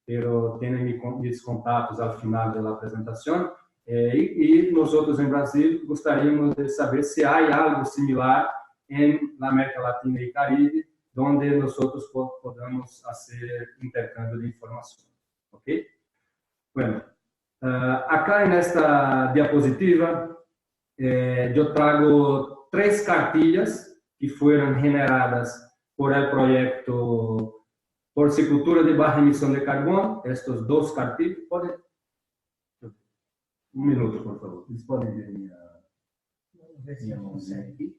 Speaker 5: pero tienen mis contactos al final de la presentación. Y nosotros en Brasil gostaríamos de saber si hay algo similar en la América Latina y Caribe, donde nosotros podamos hacer intercambio de información. ¿Ok? Bueno, acá en esta diapositiva yo traigo 3 cartillas que fueron generadas por el proyecto Porcicultura de Baja Emisión de Carbono. Estos 2 cartillas, un minuto, por favor. ¿Les pueden ver mi aquí?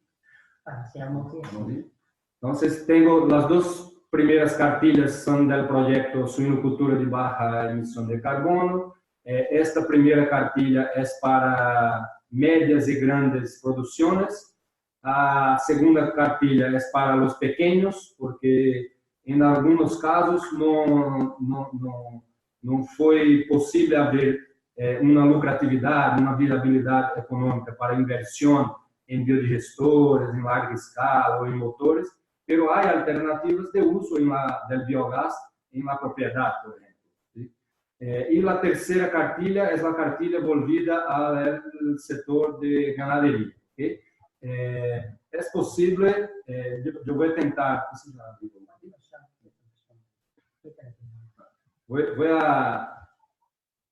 Speaker 5: Entonces, tengo las 2 primeras cartillas, son del proyecto Suinocultura de Baja Emisión de Carbono. Esta primera cartilla es para medias y grandes producciones. La segunda cartilla es para los pequeños, porque en algunos casos no fue posible haber una lucratividad, una viabilidad económica para inversión en biodigestores, en larga escala o en motores, pero hay alternativas de uso del biogás en la propiedad, por ejemplo. ¿Sí? Y la tercera cartilla es la cartilla volvida al sector de ganadería. ¿Okay? Es posible, yo voy a tentar, voy a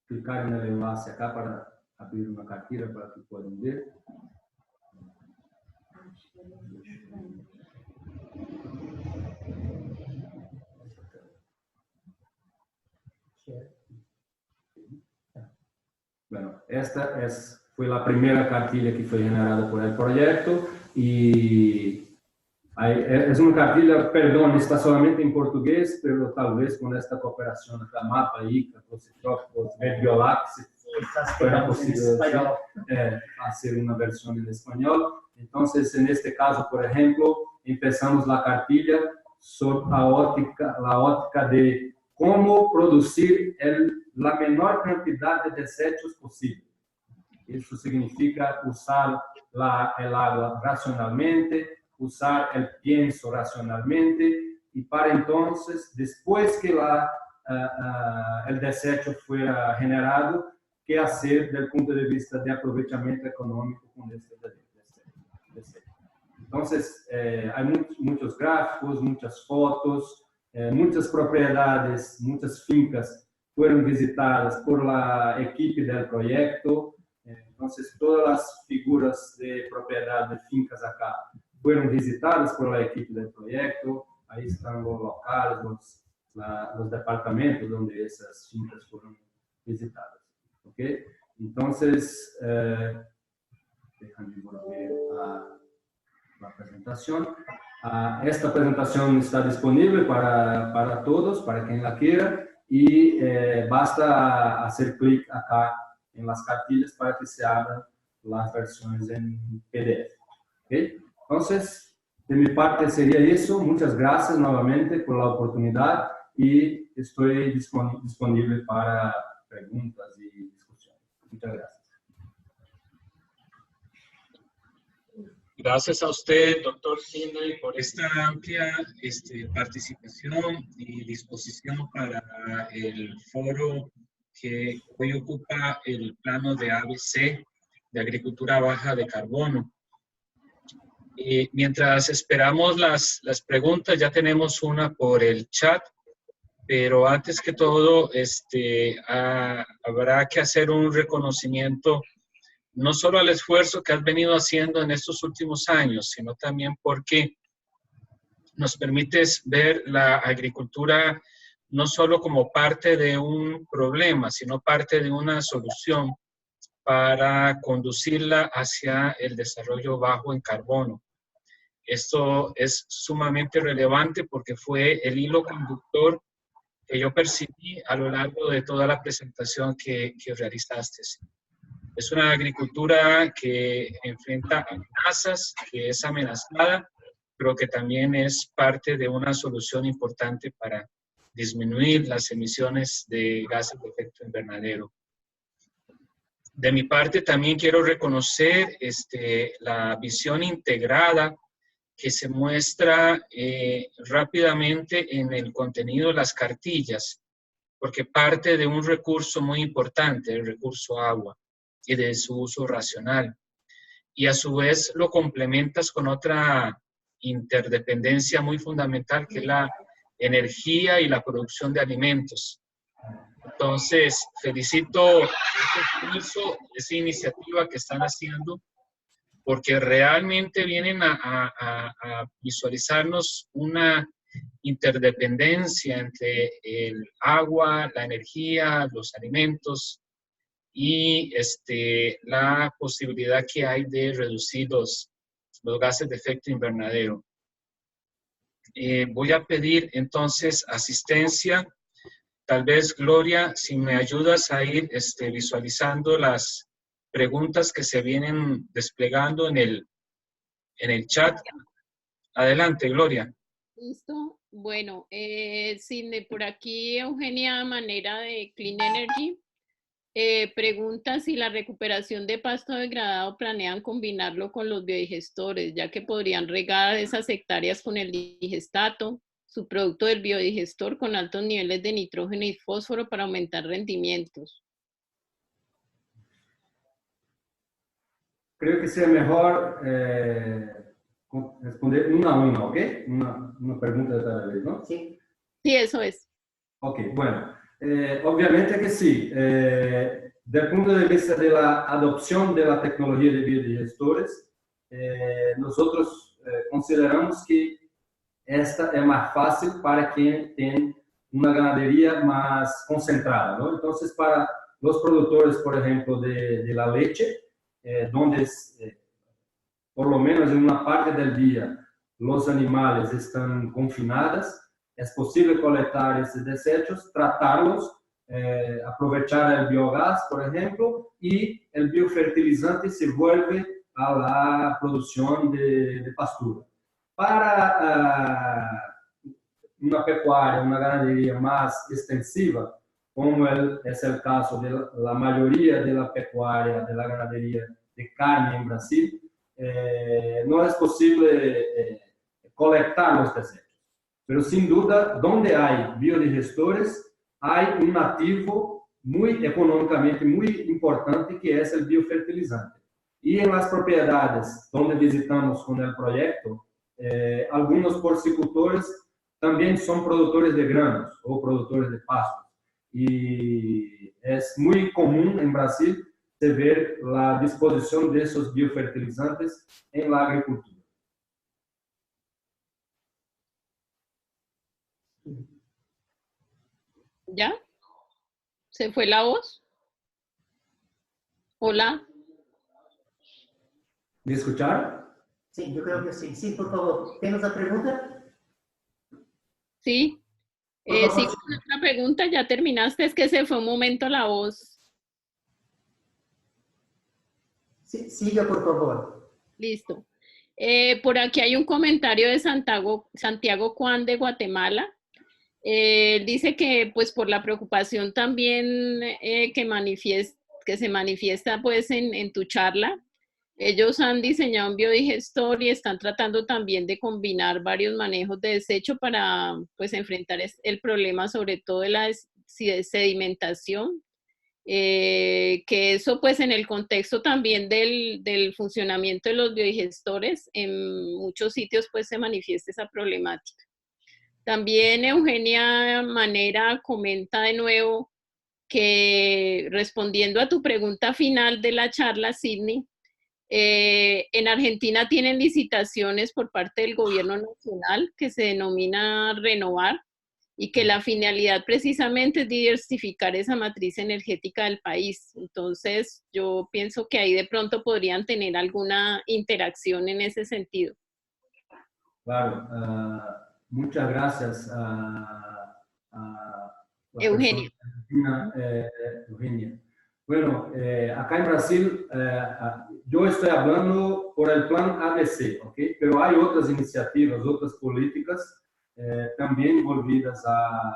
Speaker 5: clicar en el enlace acá para abrir una cartilla para que puedan ver. Bueno, esta fue la primera cartilla que fue generada por el proyecto y es una cartilla, perdón, está solamente en portugués, pero tal vez con esta cooperación de MAPA, ICA, Procitrópicos, Biolac, fuera posible hacer una versión en español. Entonces, en este caso, por ejemplo, empezamos la cartilla sobre la óptica de cómo producir la menor cantidad de desechos posible. Eso significa usar el agua racionalmente, usar el pienso racionalmente, y para entonces, después que el desecho fuera generado, qué hacer desde el punto de vista de aprovechamiento económico con este desecho. Entonces, hay muchos gráficos, muchas fotos, muchas propiedades, muchas fincas fueron visitadas por la equipe del proyecto. Entonces, todas las figuras de propiedad de fincas acá fueron visitadas por la equipe del proyecto. Ahí están los locales, los departamentos donde esas fincas fueron visitadas. ¿Okay? Entonces, déjame volver a la presentación. Esta presentación está disponible para todos, para quien la quiera, y basta hacer clic acá en las cartillas para que se abran las versiones en PDF. ¿Okay? Entonces, de mi parte sería eso. Muchas gracias nuevamente por la oportunidad y estoy disponible para preguntas y discusiones. Muchas gracias.
Speaker 1: Gracias a usted, doctor Finlay, por esta amplia participación y disposición para el foro que hoy ocupa el plano de ABC, de agricultura baja de carbono. Mientras esperamos las preguntas, ya tenemos una por el chat, pero antes que todo, habrá que hacer un reconocimiento no solo al esfuerzo que has venido haciendo en estos últimos años, sino también porque nos permites ver la agricultura no solo como parte de un problema, sino parte de una solución para conducirla hacia el desarrollo bajo en carbono. Esto es sumamente relevante porque fue el hilo conductor que yo percibí a lo largo de toda la presentación que realizaste. Es una agricultura que enfrenta amenazas, que es amenazada, pero que también es parte de una solución importante para disminuir las emisiones de gases de efecto invernadero. De mi parte, también quiero reconocer la visión integrada que se muestra rápidamente en el contenido de las cartillas, porque parte de un recurso muy importante, el recurso agua, y de su uso racional. Y a su vez lo complementas con otra interdependencia muy fundamental, que es la energía y la producción de alimentos. Entonces, felicito ese esfuerzo, esa iniciativa que están haciendo, porque realmente vienen a visualizarnos una interdependencia entre el agua, la energía, los alimentos y la posibilidad que hay de reducir los gases de efecto invernadero. Voy a pedir entonces asistencia. Tal vez, Gloria, si me ayudas a ir visualizando las preguntas que se vienen desplegando en el chat. Adelante, Gloria.
Speaker 4: Listo. Bueno, por aquí Eugenia Manera de Clean Energy pregunta si la recuperación de pasto degradado planean combinarlo con los biodigestores, ya que podrían regar esas hectáreas con el digestato, subproducto del biodigestor con altos niveles de nitrógeno y fósforo para aumentar rendimientos.
Speaker 5: Creo que sea mejor responder una a una, ¿ok? Una pregunta de cada vez, ¿no?
Speaker 2: Sí.
Speaker 4: Sí, eso es.
Speaker 5: Ok, bueno. Obviamente que sí. Desde el punto de vista de la adopción de la tecnología de biodigestores, nosotros consideramos que esta es más fácil para quien tiene una ganadería más concentrada, ¿no? Entonces, para los productores, por ejemplo, de la leche, donde por lo menos en una parte del día los animales están confinados, es posible colectar esos desechos, tratarlos, aprovechar el biogás, por ejemplo, y el biofertilizante se vuelve a la producción de pastura. Para una pecuaria, una ganadería más extensiva, como es el caso de la mayoría de la pecuaria, de la ganadería de carne en Brasil, no es posible colectar los desechos. Pero sin duda, donde hay biodigestores, hay un activo muy económicamente muy importante que es el biofertilizante. Y en las propiedades donde visitamos con el proyecto, algunos porcicultores también son productores de granos o productores de pastos. Y es muy común en Brasil de ver la disposición de esos biofertilizantes en la agricultura.
Speaker 4: ¿Ya? ¿Se fue la voz? Hola.
Speaker 5: ¿Me escucharon?
Speaker 2: Sí, yo creo que sí. Sí, por favor, ¿tienes la pregunta?
Speaker 4: Sí.
Speaker 2: Por favor.
Speaker 4: Sí, con otra pregunta, ya terminaste, es que se fue un momento la voz.
Speaker 2: Sí, siga, por favor.
Speaker 4: Listo. Por aquí hay un comentario de Santiago Juan de Guatemala. Dice que pues por la preocupación también que se manifiesta pues en tu charla, ellos han diseñado un biodigestor y están tratando también de combinar varios manejos de desecho para pues enfrentar el problema sobre todo de la sedimentación, que eso pues en el contexto también del funcionamiento de los biodigestores, en muchos sitios pues se manifiesta esa problemática. También Eugenia Manera comenta de nuevo que respondiendo a tu pregunta final de la charla, Sidney, en Argentina tienen licitaciones por parte del gobierno nacional que se denomina Renovar y que la finalidad precisamente es diversificar esa matriz energética del país. Entonces, yo pienso que ahí de pronto podrían tener alguna interacción en ese sentido.
Speaker 5: Claro, muchas gracias a la
Speaker 4: Eugenia.
Speaker 5: Eugenia. Bueno, acá en Brasil, yo estoy hablando por el plan ABC, ¿ok? Pero hay otras iniciativas, otras políticas también envolvidas a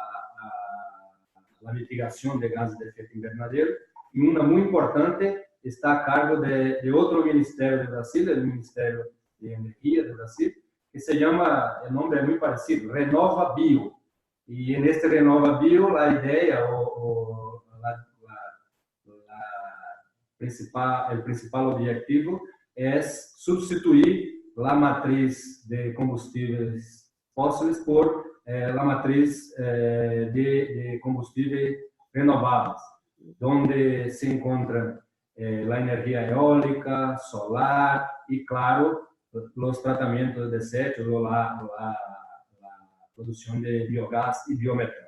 Speaker 5: la mitigación de gases de efecto invernadero. Y una muy importante está a cargo de otro ministerio de Brasil, el Ministerio de Energía de Brasil, que se llama, el nombre es muy parecido, Renova Bio. Y en este Renova Bio la idea el principal objetivo es sustituir la matriz de combustibles fósiles por la matriz de combustibles renovables, donde se encuentran la energía eólica, solar y, claro, los tratamientos de desechos o la producción de biogás y biometano.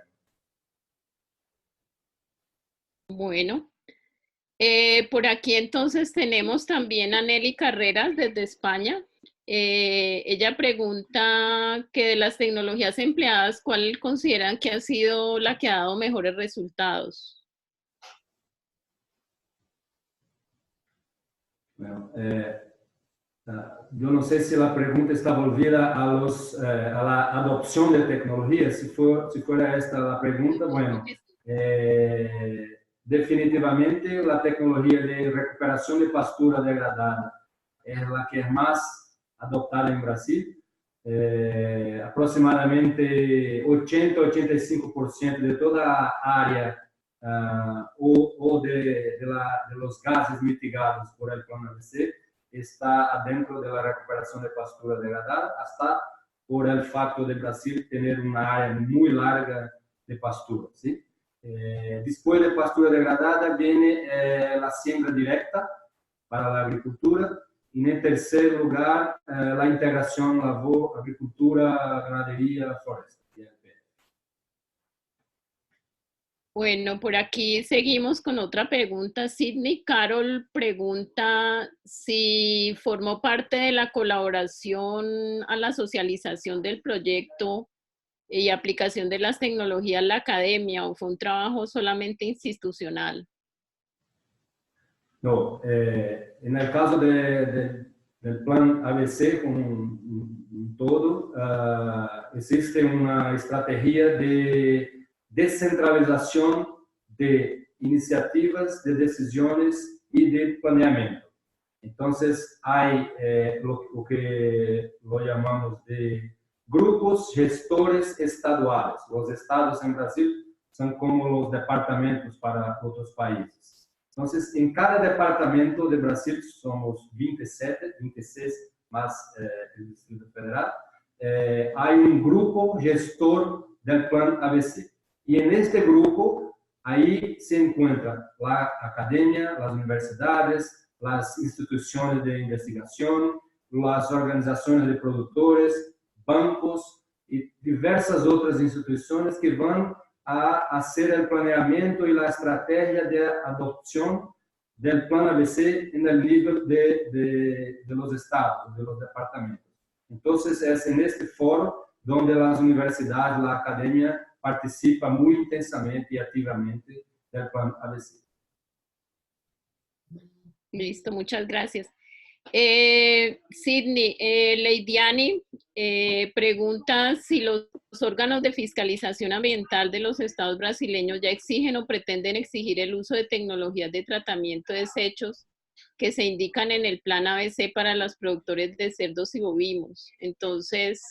Speaker 4: Bueno, por aquí entonces tenemos también a Nelly Carreras desde España. Ella pregunta que de las tecnologías empleadas, ¿cuál consideran que ha sido la que ha dado mejores resultados?
Speaker 5: Bueno, yo no sé si la pregunta está volvida a la adopción de tecnologías. Si fuera esta la pregunta, bueno, definitivamente la tecnología de recuperación de pastura degradada es la que es más adoptada en Brasil. Aproximadamente 80-85% de toda área o de los gases mitigados por el plan ABC está dentro de la recuperación de pastura degradada, hasta por el facto de Brasil tener una área muy larga de pastura, ¿sí? Después de pastura degradada viene la siembra directa para la agricultura y en tercer lugar la integración agricultura, ganadería, foresta.
Speaker 4: Bueno, por aquí seguimos con otra pregunta. Sidney Carol pregunta si formó parte de la colaboración a la socialización del proyecto y aplicación de las tecnologías en la academia o fue un trabajo solamente institucional.
Speaker 5: No, en el caso del plan ABC como todo, existe una estrategia de descentralización de iniciativas, de decisiones y de planeamiento. Entonces, hay lo que lo llamamos de grupos gestores estaduales. Los estados en Brasil son como los departamentos para otros países. Entonces, en cada departamento de Brasil, somos 27, 26 más el Distrito Federal, hay un grupo gestor del plan ABC. Y en este grupo, ahí se encuentra la academia, las universidades, las instituciones de investigación, las organizaciones de productores, bancos y diversas otras instituciones que van a hacer el planeamiento y la estrategia de adopción del plan ABC en el nivel de los estados, de los departamentos. Entonces, es en este foro donde las universidades, la academia participa muy intensamente y activamente del plan ABC.
Speaker 4: Listo, muchas gracias. Sidney, Leidiani pregunta si los órganos de fiscalización ambiental de los estados brasileños ya exigen o pretenden exigir el uso de tecnologías de tratamiento de desechos que se indican en el plan ABC para los productores de cerdos y bovinos. Entonces,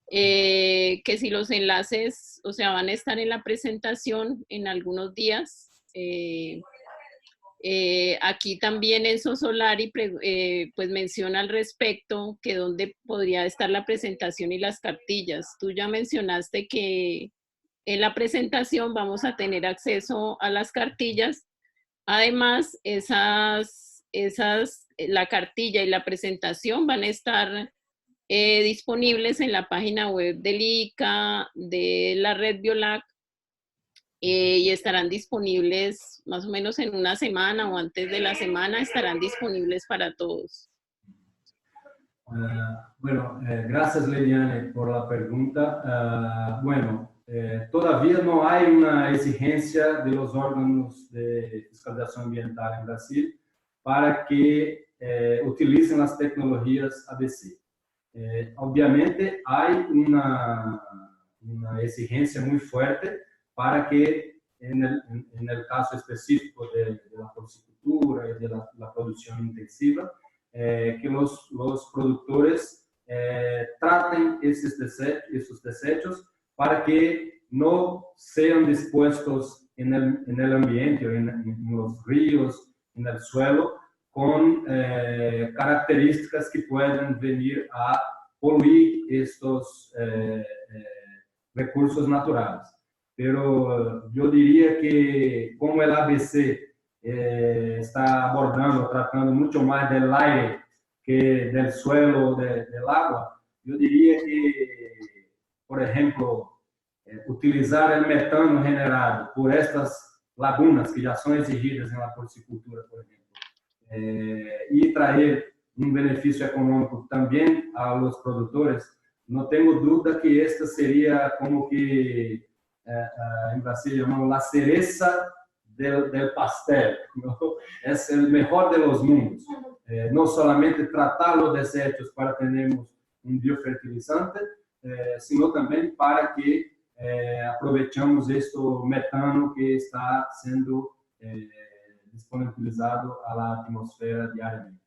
Speaker 4: que si los enlaces, o sea, van a estar en la presentación en algunos días. Aquí también Enzo Solari pues menciona al respecto que dónde podría estar la presentación y las cartillas. Tú ya mencionaste que en la presentación vamos a tener acceso a las cartillas. Además, la cartilla y la presentación van a estar disponibles en la página web del ICA, de la red Biolac, y estarán disponibles más o menos en una semana o antes de la semana, estarán disponibles para todos.
Speaker 5: Gracias, Liliane, por la pregunta. Todavía no hay una exigencia de los órganos de fiscalización ambiental en Brasil para que utilicen las tecnologías ABC. Obviamente, hay una exigencia muy fuerte para que, en el caso específico de la porcicultura y de la producción intensiva, que los productores traten esos desechos para que no sean dispuestos en el ambiente, en los ríos, en el suelo, con características que pueden venir a poluir estos recursos naturales. Pero yo diría que como el ABC está abordando, tratando mucho más del aire que del suelo, del agua, yo diría que, por ejemplo, utilizar el metano generado por estas lagunas que ya son exigidas en la porcicultura, por ejemplo, y traer un beneficio económico también a los productores, no tengo duda que esta sería como que en Brasil llamamos la cereza del pastel, ¿no? Es el mejor de los mundos. No solamente tratar los desechos para tener un biofertilizante, sino también para que aprovechemos este metano que está siendo disponibilizado a la atmósfera diariamente.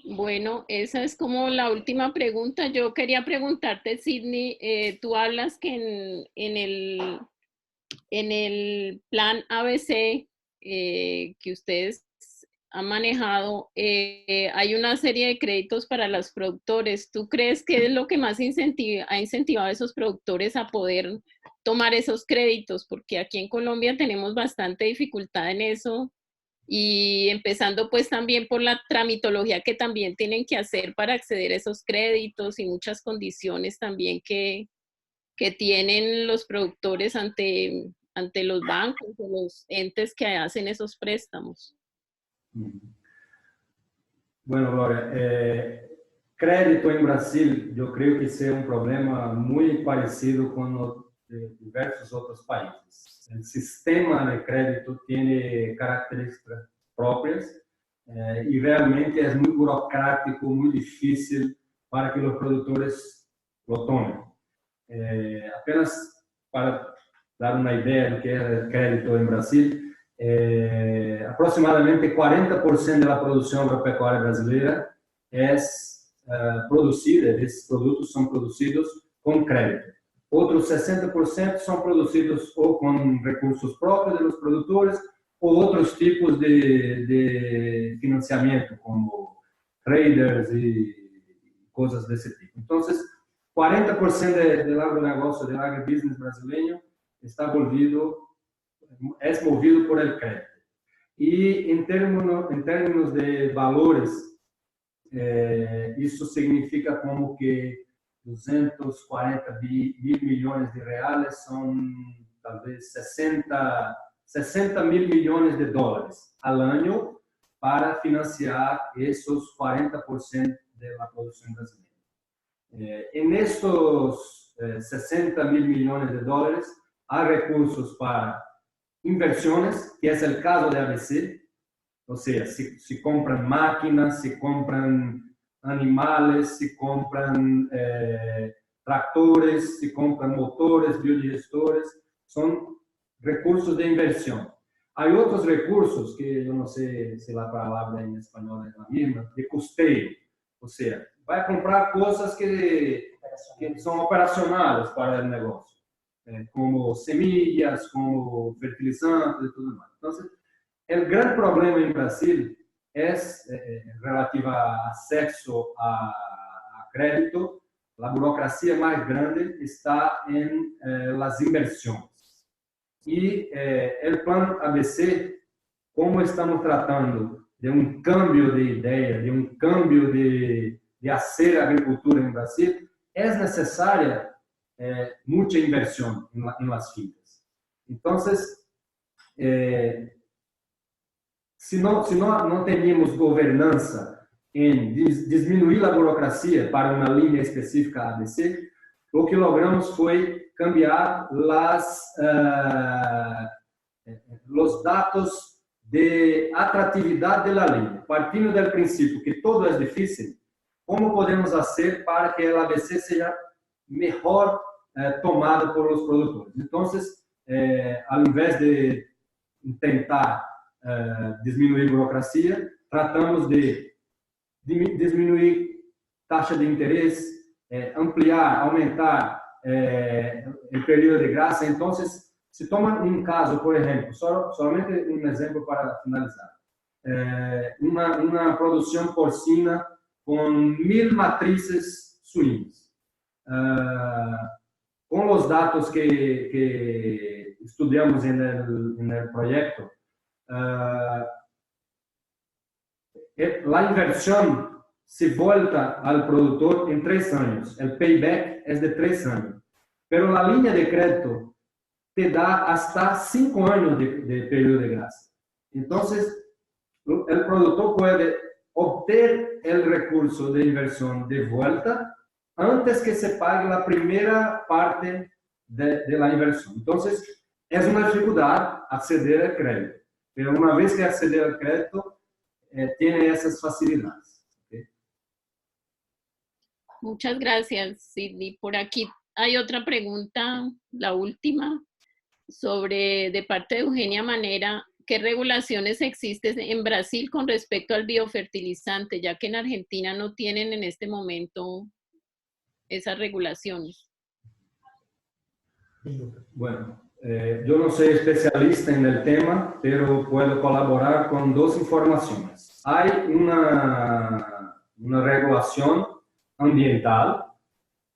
Speaker 4: Bueno, esa es como la última pregunta. Yo quería preguntarte, Sidney, tú hablas que en el plan ABC que ustedes han manejado, hay una serie de créditos para los productores. ¿Tú crees que es lo que más ha incentivado a esos productores a poder tomar esos créditos? Porque aquí en Colombia tenemos bastante dificultad en eso. Y empezando pues también por la tramitología que también tienen que hacer para acceder a esos créditos y muchas condiciones también que tienen los productores ante los bancos o los entes que hacen esos préstamos.
Speaker 5: Bueno, Gloria, crédito en Brasil yo creo que sea un problema muy parecido con los de diversos otros países. El sistema de crédito tiene características propias y realmente es muy burocrático, muy difícil para que los productores lo tomen. Apenas para dar una idea de qué es el crédito en Brasil, aproximadamente 40% de la producción agropecuaria brasileña es producida, esses produtos son producidos con crédito. Otros 60% son producidos o con recursos propios de los productores o otros tipos de financiamiento, como traders y cosas de ese tipo. Entonces, 40% del agronegocio, del agribusiness brasileño, es movido por el crédito. Y en términos de valores, eso significa como que 240 mil millones de reales son tal vez 60 60 mil millones de dólares al año para financiar esos 40% de la producción brasileña. En estos 60 mil millones de dólares hay recursos para inversiones, que es el caso de ABC, o sea, se compran máquinas, se compran animales, se compran tractores, se compran motores, biodigestores, son recursos de inversión. Hay otros recursos que yo no sé si la palabra en español es la misma, de custeio, o sea, va a comprar cosas que son operacionales para el negocio, como semillas, como fertilizantes y todo lo demás. Entonces, el gran problema en Brasil es relativo a acceso a crédito. La burocracia más grande está en las inversiones. Y el plan ABC, como estamos tratando de un cambio de idea, de un cambio de hacer agricultura en Brasil, es necesaria mucha inversión en las fincas. Entonces, si no teníamos gobernanza en disminuir la burocracia para una línea específica ABC, lo que logramos fue cambiar los datos de atractividad de la línea. Partiendo del principio que todo es difícil, ¿cómo podemos hacer para que el ABC sea mejor tomado por los productores? Entonces, al invés de intentar disminuir burocracia, tratamos de disminuir taxa de interés, ampliar, aumentar el periodo de gracia. Entonces, se toma un caso, por ejemplo, solamente un ejemplo para finalizar, una producción porcina con 1000 matrices suínas. Con los datos que estudiamos en el proyecto, la inversión se vuelta al productor en 3 años. El payback es de 3 años. Pero la línea de crédito te da hasta 5 años de periodo de gracia. Entonces, el productor puede obtener el recurso de inversión de vuelta antes que se pague la primera parte de la inversión. Entonces, es una dificultad acceder al crédito. Pero una vez que accede al crédito, tiene esas facilidades. ¿Okay?
Speaker 4: Muchas gracias, Sidney. Por aquí hay otra pregunta, la última, de parte de Eugenia Manera. ¿Qué regulaciones existen en Brasil con respecto al biofertilizante, ya que en Argentina no tienen en este momento esas regulaciones?
Speaker 5: Bueno, yo no soy especialista en el tema, pero puedo colaborar con 2 informaciones. Hay una regulación ambiental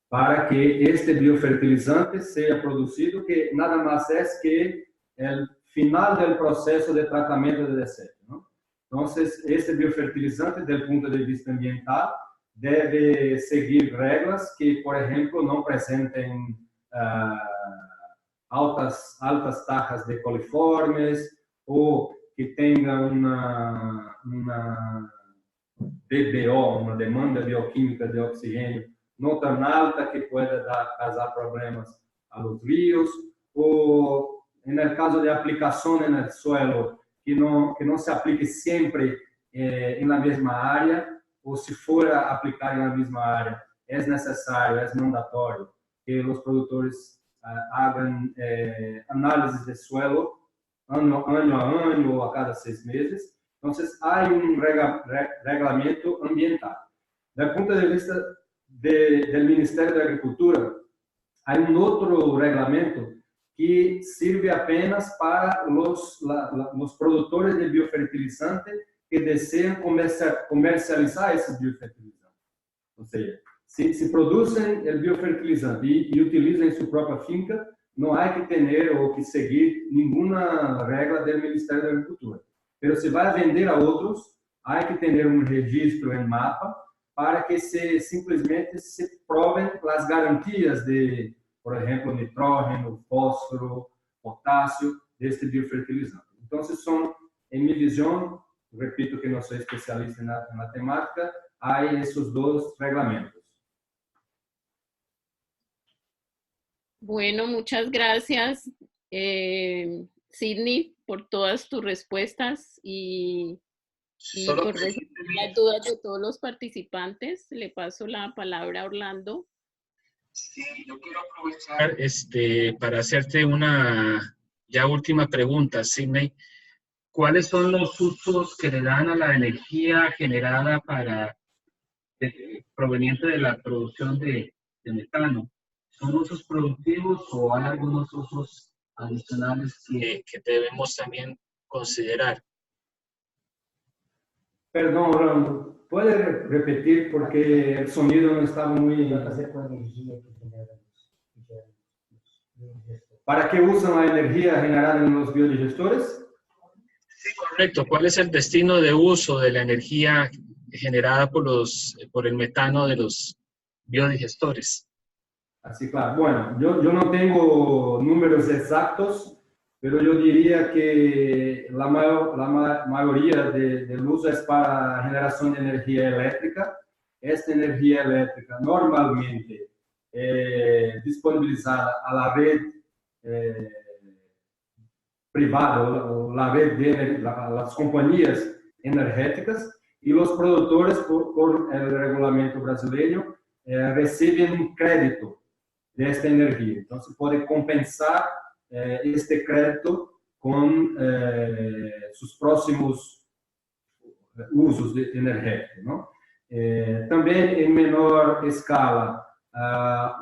Speaker 5: para que este biofertilizante sea producido, que nada más es que el final del proceso de tratamiento de desecho, ¿no? Entonces, este biofertilizante, desde el punto de vista ambiental, debe seguir reglas que, por ejemplo, no presenten altas tajas de coliformes o que tenga una DBO, una demanda bioquímica de oxígeno no tan alta que pueda causar problemas a los ríos, o en el caso de aplicación en el suelo, que no se aplique siempre en la misma área, o si fuera a aplicar en la misma área, es necesario, es mandatorio que los productores hagan análisis de suelo año a año o a cada 6 meses. Entonces, hay un reglamento ambiental. Desde el punto de vista del Ministerio de Agricultura, hay un otro reglamento que sirve apenas para los productores de biofertilizante que desean comercializar esos biofertilizantes. O sea, si producen el biofertilizante y utilizan en su propia finca, no hay que tener o que seguir ninguna regla del Ministerio de Agricultura. Pero si va a vender a otros, hay que tener un registro en MAPA para que simplesmente se prueben las garantías de, por ejemplo, nitrógeno, fósforo, potasio, de este biofertilizante. Entonces son, en mi visión, repito que no soy especialista en la temática, hay esos dos reglamentos.
Speaker 4: Bueno, muchas gracias, Sidney, por todas tus respuestas y por responder las dudas de todos los participantes. Le paso la palabra a Orlando.
Speaker 1: Sí, yo quiero aprovechar para hacerte una ya última pregunta, Sidney. ¿Cuáles son los usos que le dan a la energía generada proveniente de la producción de metano? ¿Son usos productivos o hay algunos usos adicionales que debemos también considerar?
Speaker 5: Perdón, Orlando, ¿puede repetir porque el sonido no estaba muy... ¿Para qué usan la energía generada en los biodigestores?
Speaker 1: Sí, correcto. ¿Cuál es el destino de uso de la energía generada por el metano de los biodigestores?
Speaker 5: Así, claro. Bueno, yo no tengo números exactos, pero yo diría que la mayoría del uso es para generación de energía eléctrica. Esta energía eléctrica normalmente disponibilizada a la red privada o la red de las compañías energéticas y los productores por el reglamento brasileño reciben un crédito de esta energía. Entonces puede compensar este crédito con sus próximos usos energéticos, ¿no? También en menor escala,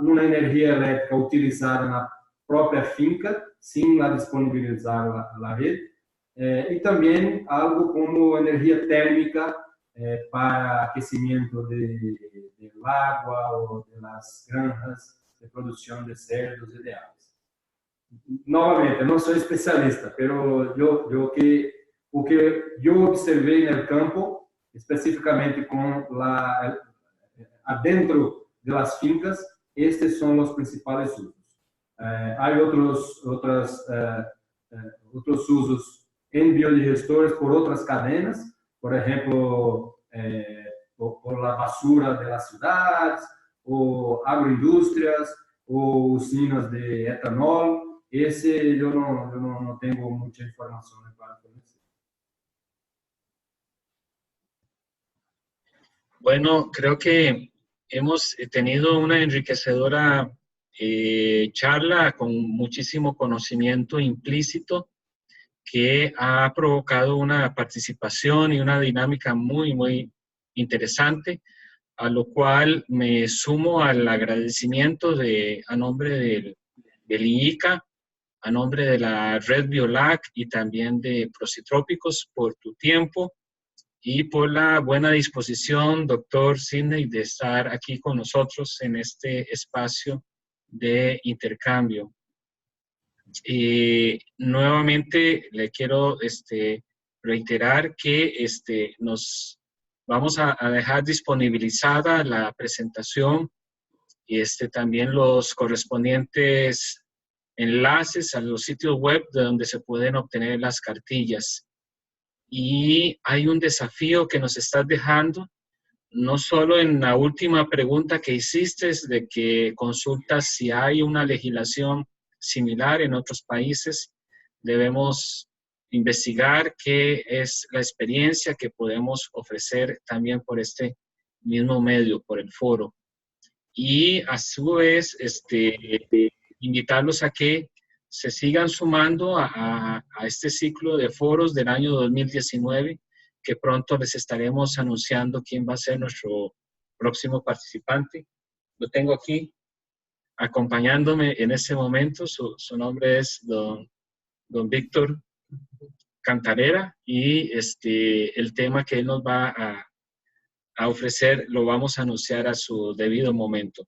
Speaker 5: una energía eléctrica utilizada en la propia finca, sin la disponibilizar la red, y también algo como energía térmica para aquecimiento del agua o de las granjas de producción de cerdos y de aves. Nuevamente, no soy especialista, pero o que yo observé en el campo, específicamente con adentro de las fincas, estos son los principales usos. Hay otros usos en biodigestores por otras cadenas, por ejemplo, por la basura de las ciudades, o agroindustrias, o usinas de etanol. Ese yo no tengo mucha información para conocer.
Speaker 1: Bueno, creo que hemos tenido una enriquecedora charla con muchísimo conocimiento implícito que ha provocado una participación y una dinámica muy, muy interesante, a lo cual me sumo al agradecimiento a nombre del IICA, a nombre de la Red Biolac y también de Procitrópicos por tu tiempo y por la buena disposición, doctor Sidney, de estar aquí con nosotros en este espacio de intercambio. Nuevamente le quiero reiterar que nos vamos a dejar disponibilizada la presentación y también los correspondientes enlaces a los sitios web de donde se pueden obtener las cartillas. Y hay un desafío que nos estás dejando, no solo en la última pregunta que hiciste, de que consultas si hay una legislación similar en otros países. Debemos investigar qué es la experiencia que podemos ofrecer también por este mismo medio, por el foro. Y a su vez, invitarlos a que se sigan sumando a este ciclo de foros del año 2019, que pronto les estaremos anunciando quién va a ser nuestro próximo participante. Lo tengo aquí acompañándome en este momento. Su nombre es don Víctor Cantarera y el tema que él nos va a ofrecer lo vamos a anunciar a su debido momento.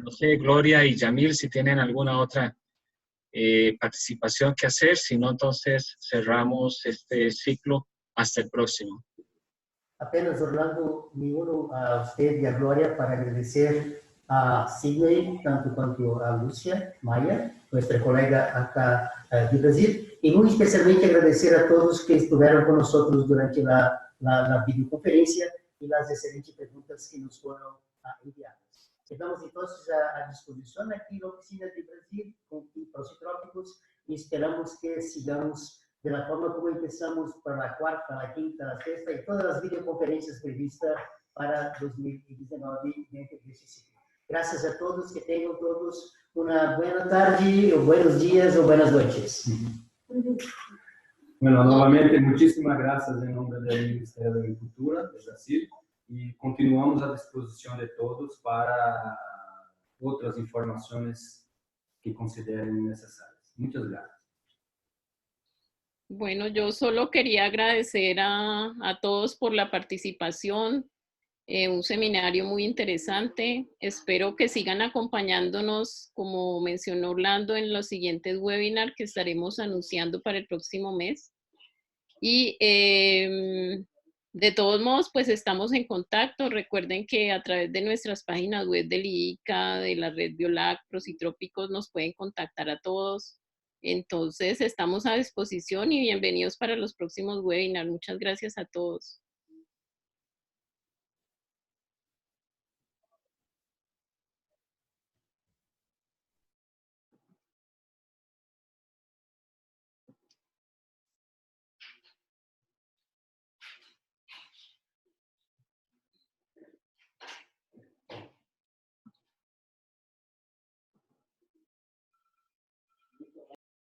Speaker 1: No sé, Gloria y Yamil, si tienen alguna otra participación que hacer, si no, entonces cerramos este ciclo hasta el próximo.
Speaker 2: Apenas, Orlando, me uno a usted y a Gloria para agradecer a Sidney, tanto quanto a Lúcia Maia, nuestra colega acá de Brasil, y muy especialmente agradecer a todos que estuvieron con nosotros durante la videoconferencia y las excelentes preguntas que nos fueron enviadas. Quedamos entonces a disposición aquí en la oficina de Brasil con Prositrópicos y esperamos que sigamos de la forma como empezamos para la cuarta, la quinta, la sexta y todas las videoconferencias previstas para 2019 dentro de este ciclo. Gracias a todos, que tengan todos una buena tarde, o buenos días, o buenas noches.
Speaker 5: Bueno, nuevamente, muchísimas gracias en nombre del Ministerio de Agricultura de Brasil y continuamos a disposición de todos para otras informaciones que consideren necesarias. Muchas gracias.
Speaker 4: Bueno, yo solo quería agradecer a todos por la participación. Un seminario muy interesante. Espero que sigan acompañándonos, como mencionó Orlando, en los siguientes webinars que estaremos anunciando para el próximo mes. Y de todos modos, pues estamos en contacto. Recuerden que a través de nuestras páginas web del IICA, de la red Biolac, Prositrópicos, nos pueden contactar a todos. Entonces, estamos a disposición y bienvenidos para los próximos webinars. Muchas gracias a todos.